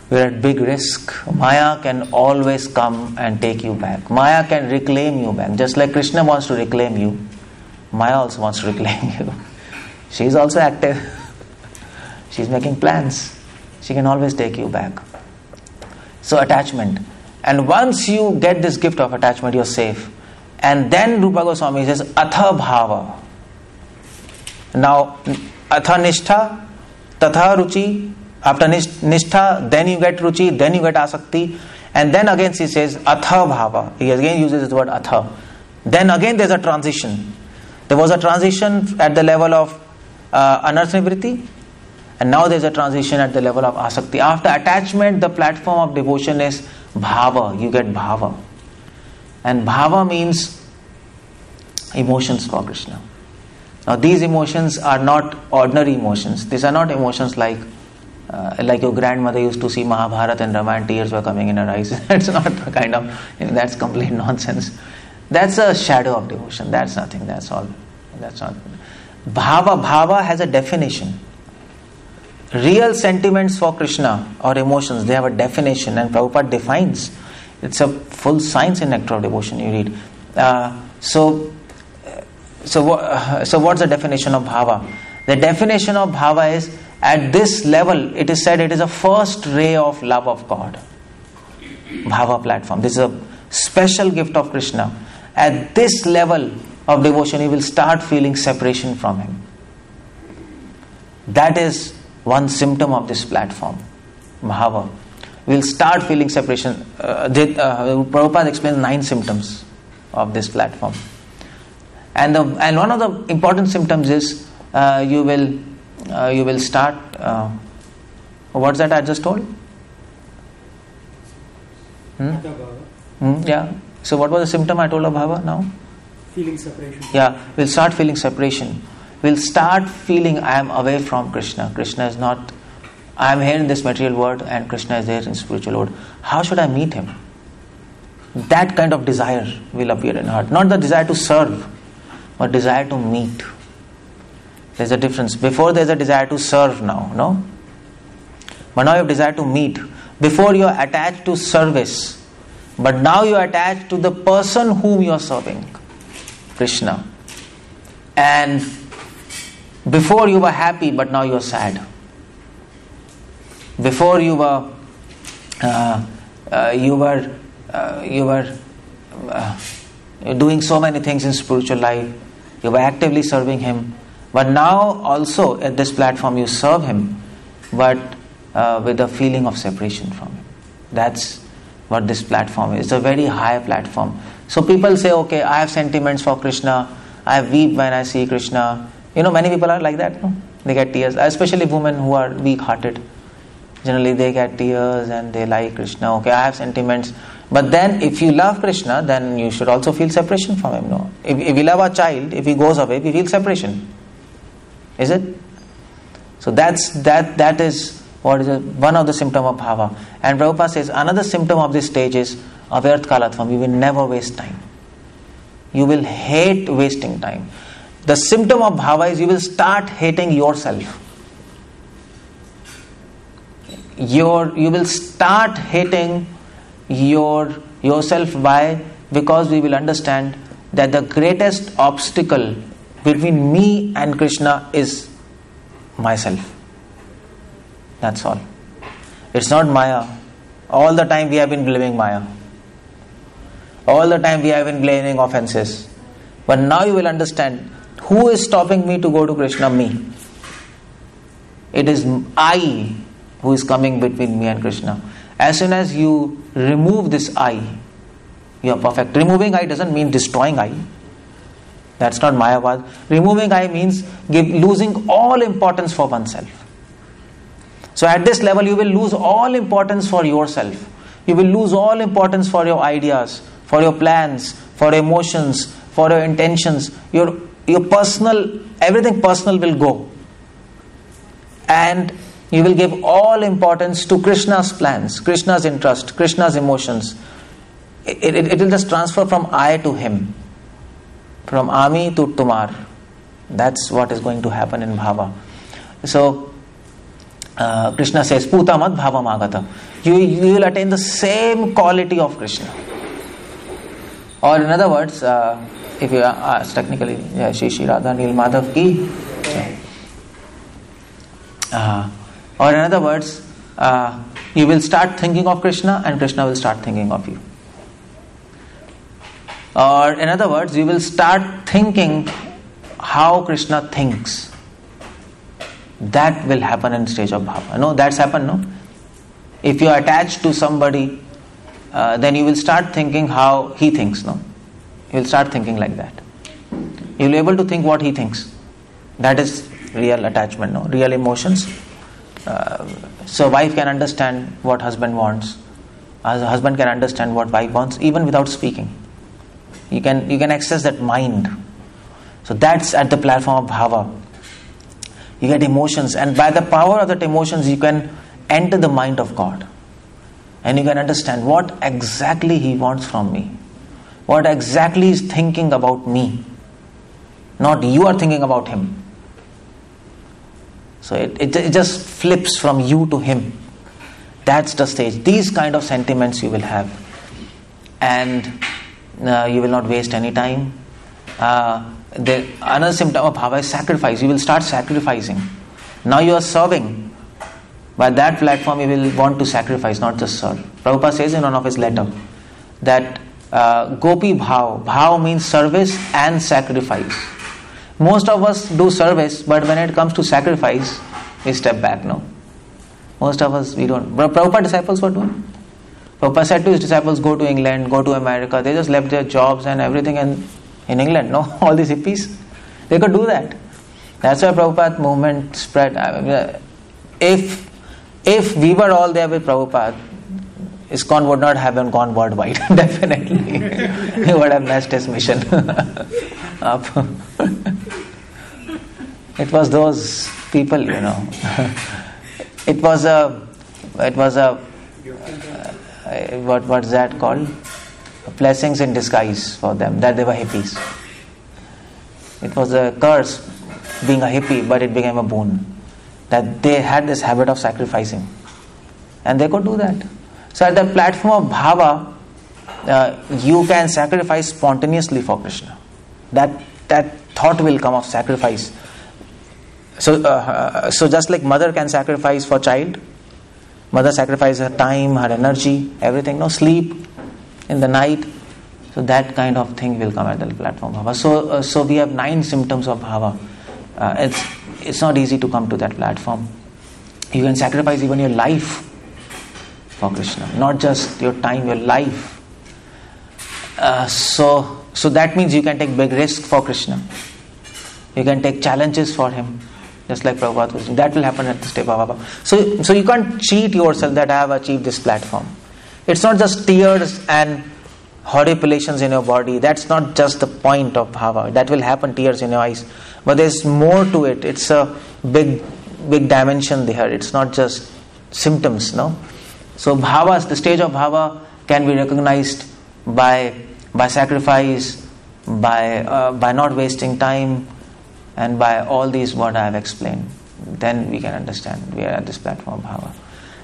We are at big risk. Maya can always come and take you back. Maya can reclaim you back. Just like Krishna wants to reclaim you, Maya also wants to reclaim you. She is also active. She is making plans. She can always take you back. So attachment. And once you get this gift of attachment, you are safe. And then Rupa Goswami says, Atha Bhava. Now, Atha Nishtha, Tatha Ruchi. After Nishtha, then you get Ruchi, then you get Asakti. And then again he says, Atha Bhava. He again uses the word Atha. Then again there's a transition. There was a transition at the level of Anartha Vritti. And now there's a transition at the level of Asakti. After attachment, the platform of devotion is Bhava. You get Bhava. And Bhava means emotions for Krishna. Now these emotions are not ordinary emotions. These are not emotions like your grandmother used to see Mahabharata and Ramayana, tears were coming in her eyes. That's not the kind of, that's complete nonsense. That's a shadow of devotion. That's nothing. That's all. That's not. Bhava has a definition. Real sentiments for Krishna or emotions, they have a definition, and Prabhupada defines. It's a full science in Nectar of Devotion you read. So what's the definition of bhava? The definition of bhava is, at this level, it is said it is a first ray of love of God. Bhava platform. This is a special gift of Krishna. At this level of devotion, you will start feeling separation from Him. That is one symptom of this platform, bhava. We will start feeling separation. Prabhupada explains 9 symptoms of this platform. And one of the important symptoms is you will start. What's that I just told? Yeah. So what was the symptom I told of bhava now?
Feeling separation.
Yeah, we'll start feeling separation. We'll start feeling I am away from Krishna. Krishna is not. I am here in this material world and Krishna is there in spiritual world. How should I meet Him? That kind of desire will appear in heart. Not the desire to serve, but desire to meet. There's a difference. Before there's a desire to serve now, no? but now you have desire to meet. Before you are attached to service, but now you are attached to the person whom you are serving, Krishna. And before you were happy, but now you are sad. Before you were doing so many things in spiritual life. You were actively serving Him. But now also at this platform you serve Him, but with a feeling of separation from Him. That's what this platform is. It's a very high platform. So people say, okay, I have sentiments for Krishna. I weep when I see Krishna. Many people are like that. No? They get tears. Especially women who are weak-hearted. Generally they get tears and they like Krishna. Okay, I have sentiments. But then if you love Krishna, then you should also feel separation from Him. No? If we love our child, if he goes away, we feel separation. Is it? So that is what is one of the symptoms of bhava. And Prabhupada says another symptom of this stage is avyarth kalatvam. You will never waste time. You will hate wasting time. The symptom of bhava is you will start hating yourself. You will start hating yourself. Why? Because we will understand that the greatest obstacle between me and Krishna is myself. That's all. It's not Maya. All the time we have been blaming Maya. All the time we have been blaming offenses. But now you will understand who is stopping me to go to Krishna? Me. It is I who is coming between me and Krishna. As soon as you remove this I, you are perfect. Removing I doesn't mean destroying I. That's not Mayavad. Removing I means losing all importance for oneself. So at this level you will lose all importance for yourself. You will lose all importance for your ideas, for your plans, for your emotions, for your intentions. Your personal, everything personal will go. And you will give all importance to Krishna's plans, Krishna's interest, Krishna's emotions. It will just transfer from I to Him. From Ami to Tumar. That's what is going to happen in bhava. So, Krishna says, Putamat bhavam agata. You will attain the same quality of Krishna. Or in other words, if you ask technically, Shri Radha Nil Madhav ki. Or in other words, you will start thinking of Krishna and Krishna will start thinking of you. Or in other words, you will start thinking how Krishna thinks. That will happen in stage of bhava. No, that's happened, no? If you are attached to somebody, then you will start thinking how he thinks, no? You will start thinking like that. You will be able to think what he thinks. That is real attachment, no? Real emotions. So wife can understand what husband wants. Husband can understand what wife wants even without speaking. You can access that mind. So that's at the platform of bhava. You get emotions, and by the power of that emotions you can enter the mind of God. And you can understand what exactly He wants from me. What exactly He is thinking about me. Not you are thinking about Him. So it just flips from you to Him. That's the stage. These kind of sentiments you will have. And you will not waste any time. Another symptom of bhava is sacrifice. You will start sacrificing. Now you are serving. By that platform you will want to sacrifice, not just serve. Prabhupada says in one of his letters that gopi bhav. Bhav means service and sacrifice. Most of us do service, but when it comes to sacrifice, we step back, no? Most of us, we don't. Prabhupada disciples were doing. Prabhupada said to his disciples, go to England, go to America. They just left their jobs and everything in England, no? All these hippies, they could do that. That's why Prabhupada movement spread. If we were all there with Prabhupada, ISKCON would not have gone worldwide, definitely. He would have messed his mission up. It was those people, It was a what's that called? Blessings in disguise for them, that they were hippies. It was a curse being a hippie, but it became a boon. That they had this habit of sacrificing. And they could do that. So at the platform of bhava, you can sacrifice spontaneously for Krishna. That thought will come of sacrifice. So just like mother can sacrifice for child, mother sacrifices her time, her energy, everything, no sleep in the night. So that kind of thing will come at the platform of bhava. So we have 9 symptoms of bhava. It's not easy to come to that platform. You can sacrifice even your life for Krishna, not just your time, your life. So that means you can take big risk for Krishna. You can take challenges for him, just like Prabhupada was doing. That will happen at the step of bhava. So you can't cheat yourself that I have achieved this platform. It's not just tears and horripilations in your body. That's not just the point of bhava. That will happen, tears in your eyes. But there's more to it. It's a big dimension there. It's not just symptoms, no? So bhava, the stage of bhava can be recognized by sacrifice, by not wasting time, and by all these what I have explained. Then we can understand we are at this platform of bhava.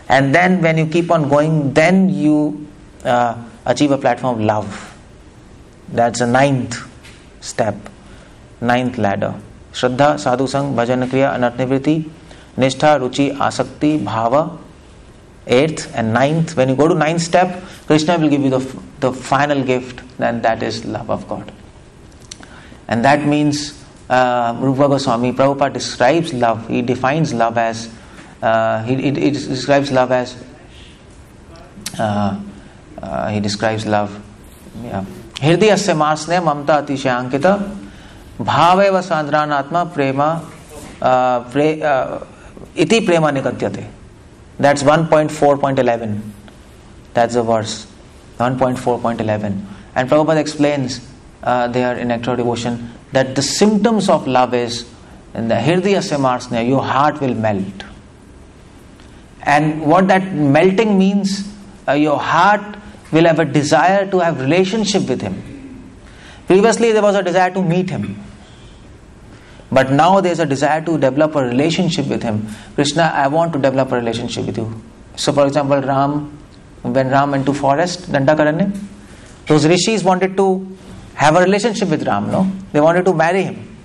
And then when you keep on going, then you achieve a platform of love. That's the 9th step, 9th ladder. Shraddha, sadhu sang, bhajan kriya, anartha-nivritti, nishtha, ruchi, asakti, bhava. 8th and 9th. When you go to 9th step, Krishna will give you the final gift, and that is love of God. And that means Rupa Goswami Prabhupada describes love. He defines love as he describes love as Hirdiyasya marsne mamta atishayankita bhaveva sandranatma prema iti prema nikatyate. That's 1.4.11. That's the verse. 1.4.11. And Prabhupada explains there in Nectar of Devotion that the symptoms of love is in the Hirdiyasya marsne, your heart will melt. And what that melting means, your heart will have a desire to have relationship with him. Previously there was a desire to meet him. But now there is a desire to develop a relationship with him. Krishna, I want to develop a relationship with you. So for example, when Ram went to forest, Danda Karane, those rishis wanted to have a relationship with Ram, no? They wanted to marry him.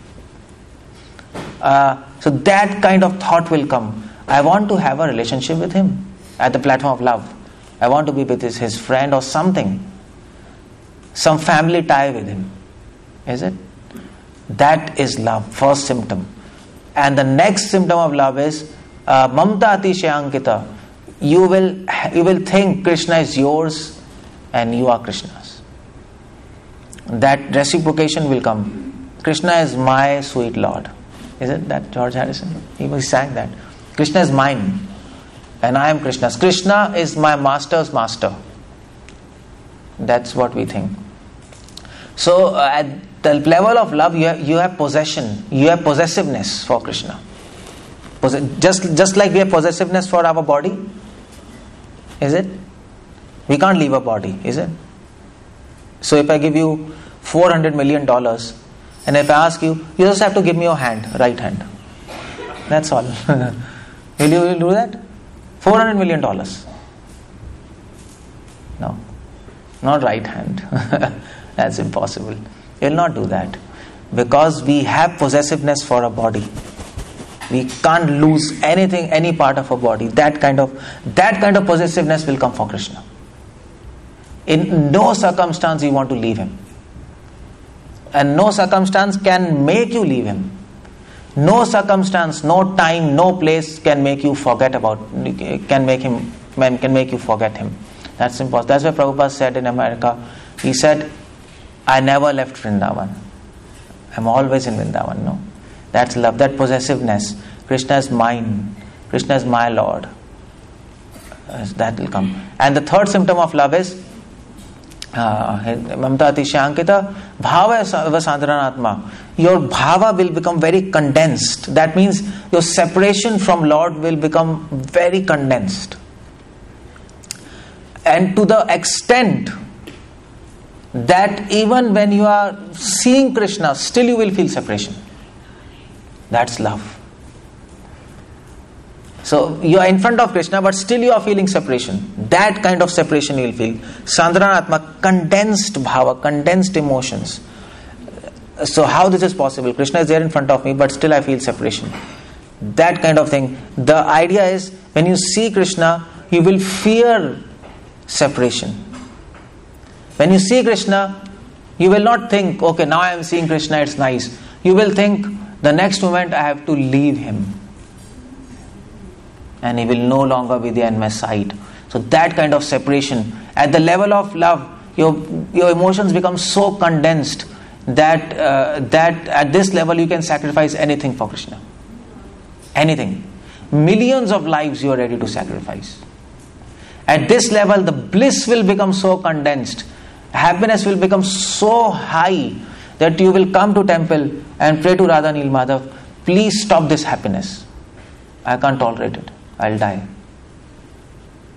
So that kind of thought will come. I want to have a relationship with him at the platform of love. I want to be with his friend or something. Some family tie with him. Is it? That is love, first symptom. And the next symptom of love is mamta atishayankita. You will think Krishna is yours and you are Krishna's. That reciprocation will come. Krishna is my sweet Lord. Isn't that George Harrison? He sang that. Krishna is mine and I am Krishna's. Krishna is my master's master. That's what we think. So at the level of love, you have possession, you have possessiveness for Krishna. Just like we have possessiveness for our body, is it? We can't leave a body, is it? So if I give you $400 million, and if I ask you, you just have to give me your hand, right hand. That's all. Will you do that? $400 million. No, not right hand. That's impossible. You will not do that. Because we have possessiveness for a body. We can't lose anything, any part of our body. That kind of possessiveness will come for Krishna. In no circumstance you want to leave him. And no circumstance can make you leave him. No circumstance, no time, no place can make you forget can make you forget him. That's impossible. That's why Prabhupada said in America, he said, I never left Vrindavan. I'm always in Vrindavan. No, that's love, that possessiveness. Krishna is mine. Krishna is my Lord. That will come. And the third symptom of love is mamta atishayankita bhava sandranatma. Your bhava will become very condensed. That means your separation from Lord will become very condensed. And to the extent that even when you are seeing Krishna, still you will feel separation. That's love. So you are in front of Krishna, but still you are feeling separation. That kind of separation you will feel. Sandhana Atma, condensed bhava, condensed emotions. So how this is possible? Krishna is there in front of me, but still I feel separation. That kind of thing. The idea is, when you see Krishna, you will fear separation. When you see Krishna, you will not think, okay, now I am seeing Krishna, it's nice. You will think, the next moment I have to leave him. And he will no longer be there in my sight. So that kind of separation. At the level of love, your emotions become so condensed that at this level you can sacrifice anything for Krishna. Anything. Millions of lives you are ready to sacrifice. At this level, the bliss will become so condensed. Happiness will become so high that you will come to temple and pray to Radha Nil Madhav, please stop this happiness. I can't tolerate it. I'll die.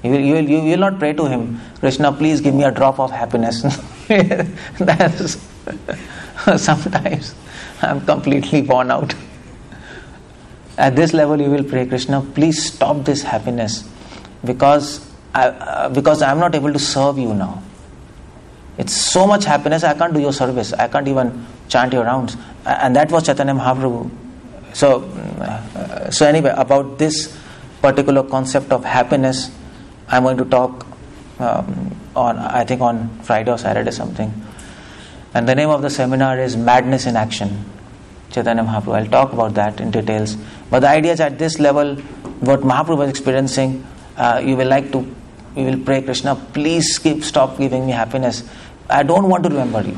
You will not pray to him, Krishna, please give me a drop of happiness. That's sometimes I'm completely worn out. At this level you will pray, Krishna, please stop this happiness because I'm not able to serve you now. It's so much happiness, I can't do your service. I can't even chant your rounds. And that was Chaitanya Mahaprabhu. So anyway, about this particular concept of happiness, I'm going to talk on Friday or Saturday something. And the name of the seminar is Madness in Action. Chaitanya Mahaprabhu. I'll talk about that in details. But the idea is, at this level, what Mahaprabhu was experiencing, you will pray, Krishna, please stop giving me happiness. I don't want to remember you.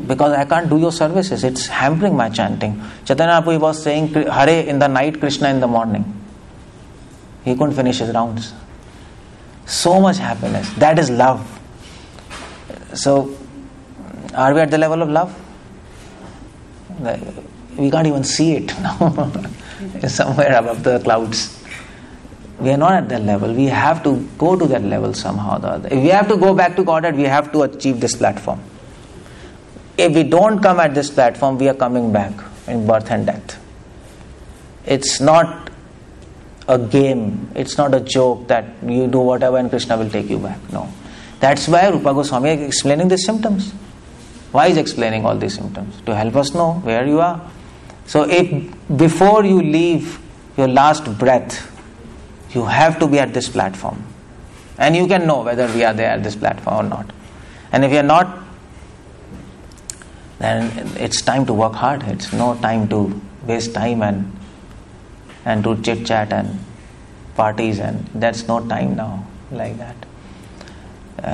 Because I can't do your services. It's hampering my chanting. Chaitanya Mahaprabhu was saying Hare in the night, Krishna in the morning. He couldn't finish his rounds. So much happiness. That is love. So, are we at the level of love? We can't even see it now. It's somewhere above the clouds. We are not at that level. We have to go to that level somehow or the other. If we have to go back to Godhead, we have to achieve this platform. If we don't come at this platform, we are coming back in birth and death. It's not a game. It's not a joke that you do whatever and Krishna will take you back. No. That's why Rupa Goswami is explaining these symptoms. Why is explaining all these symptoms? To help us know where you are. So if before you leave your last breath, you have to be at this platform. And you can know whether we are there at this platform or not. And if we are not, then it's time to work hard. It's no time to waste time and to chit chat and parties, and that's no time now like that.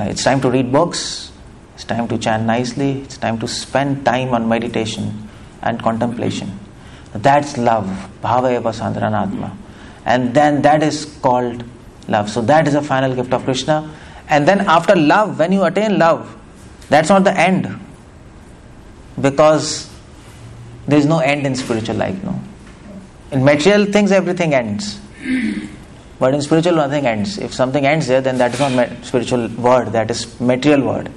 It's time to read books. It's time to chant nicely. It's time to spend time on meditation and contemplation. That's love. Bhava eva sandranatma. And then that is called love. So that is the final gift of Krishna. And then after love, when you attain love, that's not the end. Because there is no end in spiritual life, no. In material things, everything ends. But in spiritual, nothing ends. If something ends there, then that is not spiritual word, that is material word.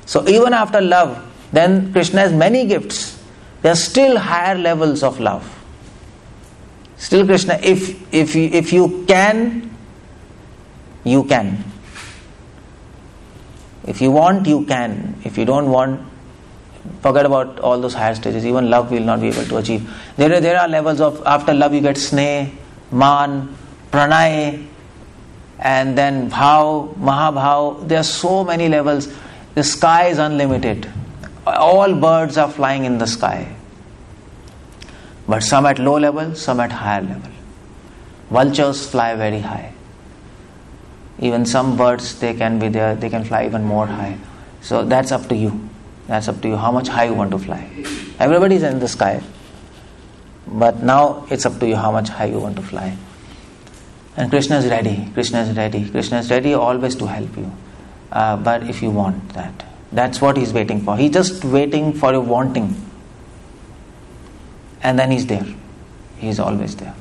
So even after love, then Krishna has many gifts. There are still higher levels of love. Still Krishna, if you can, you can. If you want, you can. If you don't want, forget about all those higher stages. Even love will not be able to achieve. There are levels of, after love you get sneh, man, pranay, and then bhav, mahabhav. There are so many levels. The sky is unlimited. All birds are flying in the sky. But some at low level, some at higher level. Vultures fly very high. Even some birds, they can be there, they can fly even more high. So that's up to you. That's up to you how much high you want to fly. Everybody is in the sky. But now it's up to you how much high you want to fly. And Krishna is ready. Krishna is ready. Krishna is ready always to help you. But if you want that, that's what he's waiting for. He's just waiting for your wanting. And then he's there. He's always there.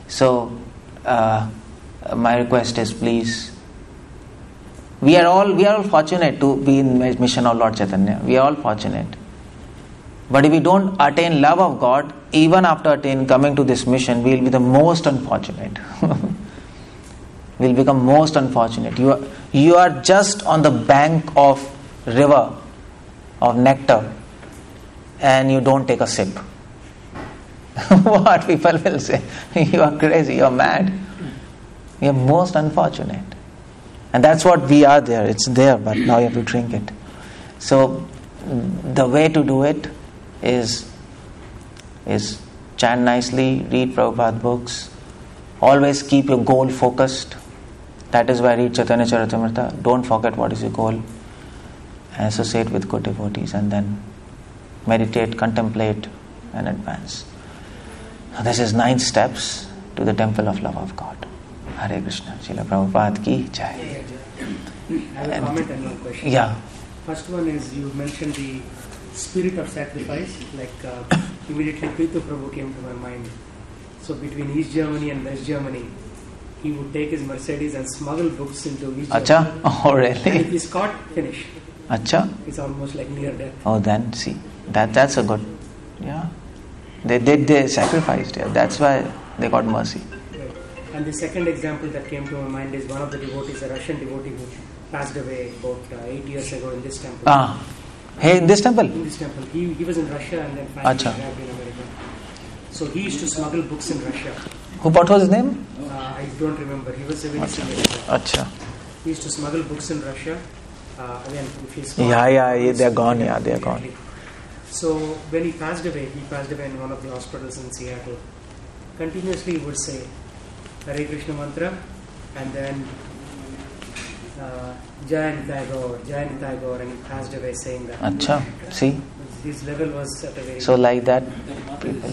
So, my request is, please, we are all fortunate to be in mission of Lord Chaitanya. We are all fortunate. But if we don't attain love of God, even after coming to this mission, we will be the most unfortunate. We will become most unfortunate. You are just on the bank of river of nectar and you don't take a sip. What people will say? You are crazy, you are mad. You are most unfortunate. And that's what we are there. It's there, but now you have to drink it. So the way to do it is chant nicely, read Prabhupada books, always keep your goal focused. That is why I read Chaitanya Charitamrita. Don't forget what is your goal. And associate with good devotees and then meditate, contemplate and advance. Now this is 9 steps to the temple of love of God. Hare Krishna. Srila Prabhupada ki jai.
I have a comment and one question.
Yeah.
First one is you mentioned the spirit of sacrifice. Immediately Prithu Prabhu came to my mind. So between East Germany and West Germany, he would take his Mercedes and smuggle books into East Germany.
Acha? Oh really?
And if he's caught, finish.
Acha?
It's almost like near death.
Oh then see. That's a good. Yeah. They sacrificed. Yeah. That's why they got mercy.
Right. And the second example that came to my mind is one of the devotees, a Russian devotee who passed away about 8 years ago in this temple.
Hey, in this temple?
In this temple. He was in Russia and then finally
Acha.
arrived in America. So he used to smuggle books in Russia.
What was his name?
I don't remember. He was a very senior.
Acha.
He used to smuggle books in Russia. Again, if he's
Yeah, they're gone. Yeah, they're gone.
So when he passed away in one of the hospitals in Seattle. Continuously he would say Hare Krishna mantra and then Jai Nitai Gaur, and he passed away saying that.
Acha, see?
His level was at a very...
So like that, people...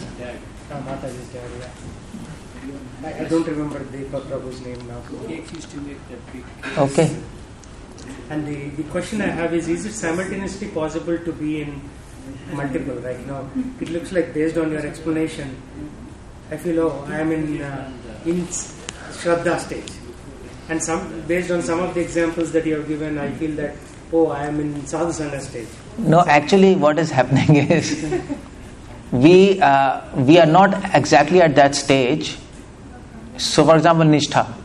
Mataji's dad, yeah. I don't remember Deepak Prabhu's name now. Cakes used to make that big cakes.
Okay.
And the question I have is it simultaneously possible to be in multiple, right? Now, it looks like based on your explanation, I feel, I am in Shraddha stage. And based on some of the examples that you have given, I feel that, I am in Sadhu Sangha stage.
No, actually what is happening is, we are not exactly at that stage. So for example, Nishtha.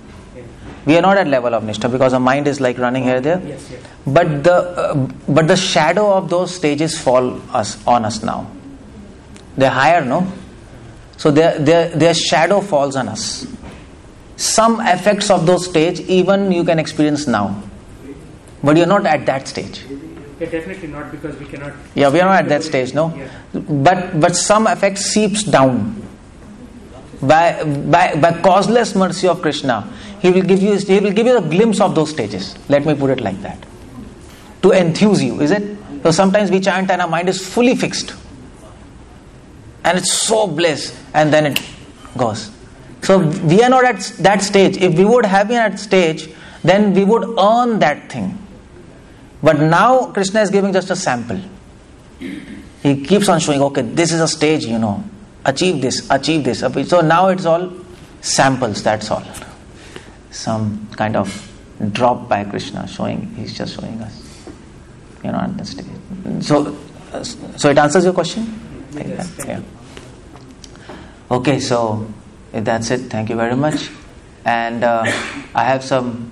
We are not at level of Nishtha because our mind is like running here there.
Yes.
But the shadow of those stages fall on us now. They're higher, no? So their shadow falls on us. Some effects of those stage even you can experience now. But you're not at that stage.
Yeah, definitely not, because we cannot...
Yeah, we are not at that stage, no?
Yeah.
But some effect seeps down. By causeless mercy of Krishna, He will give you a glimpse of those stages. Let me put it like that. To enthuse you, is it? So sometimes we chant and our mind is fully fixed. And it's so bliss. And then it goes. So we are not at that stage. If we would have been at stage, then we would earn that thing. But now Krishna is giving just a sample. He keeps on showing, okay, this is a stage, achieve this. So now it's all samples, that's all. Some kind of drop by Krishna he's just showing us. At the stage. So it answers your question? Like that? Yeah. Okay, so if that's it, thank you very much. And I have some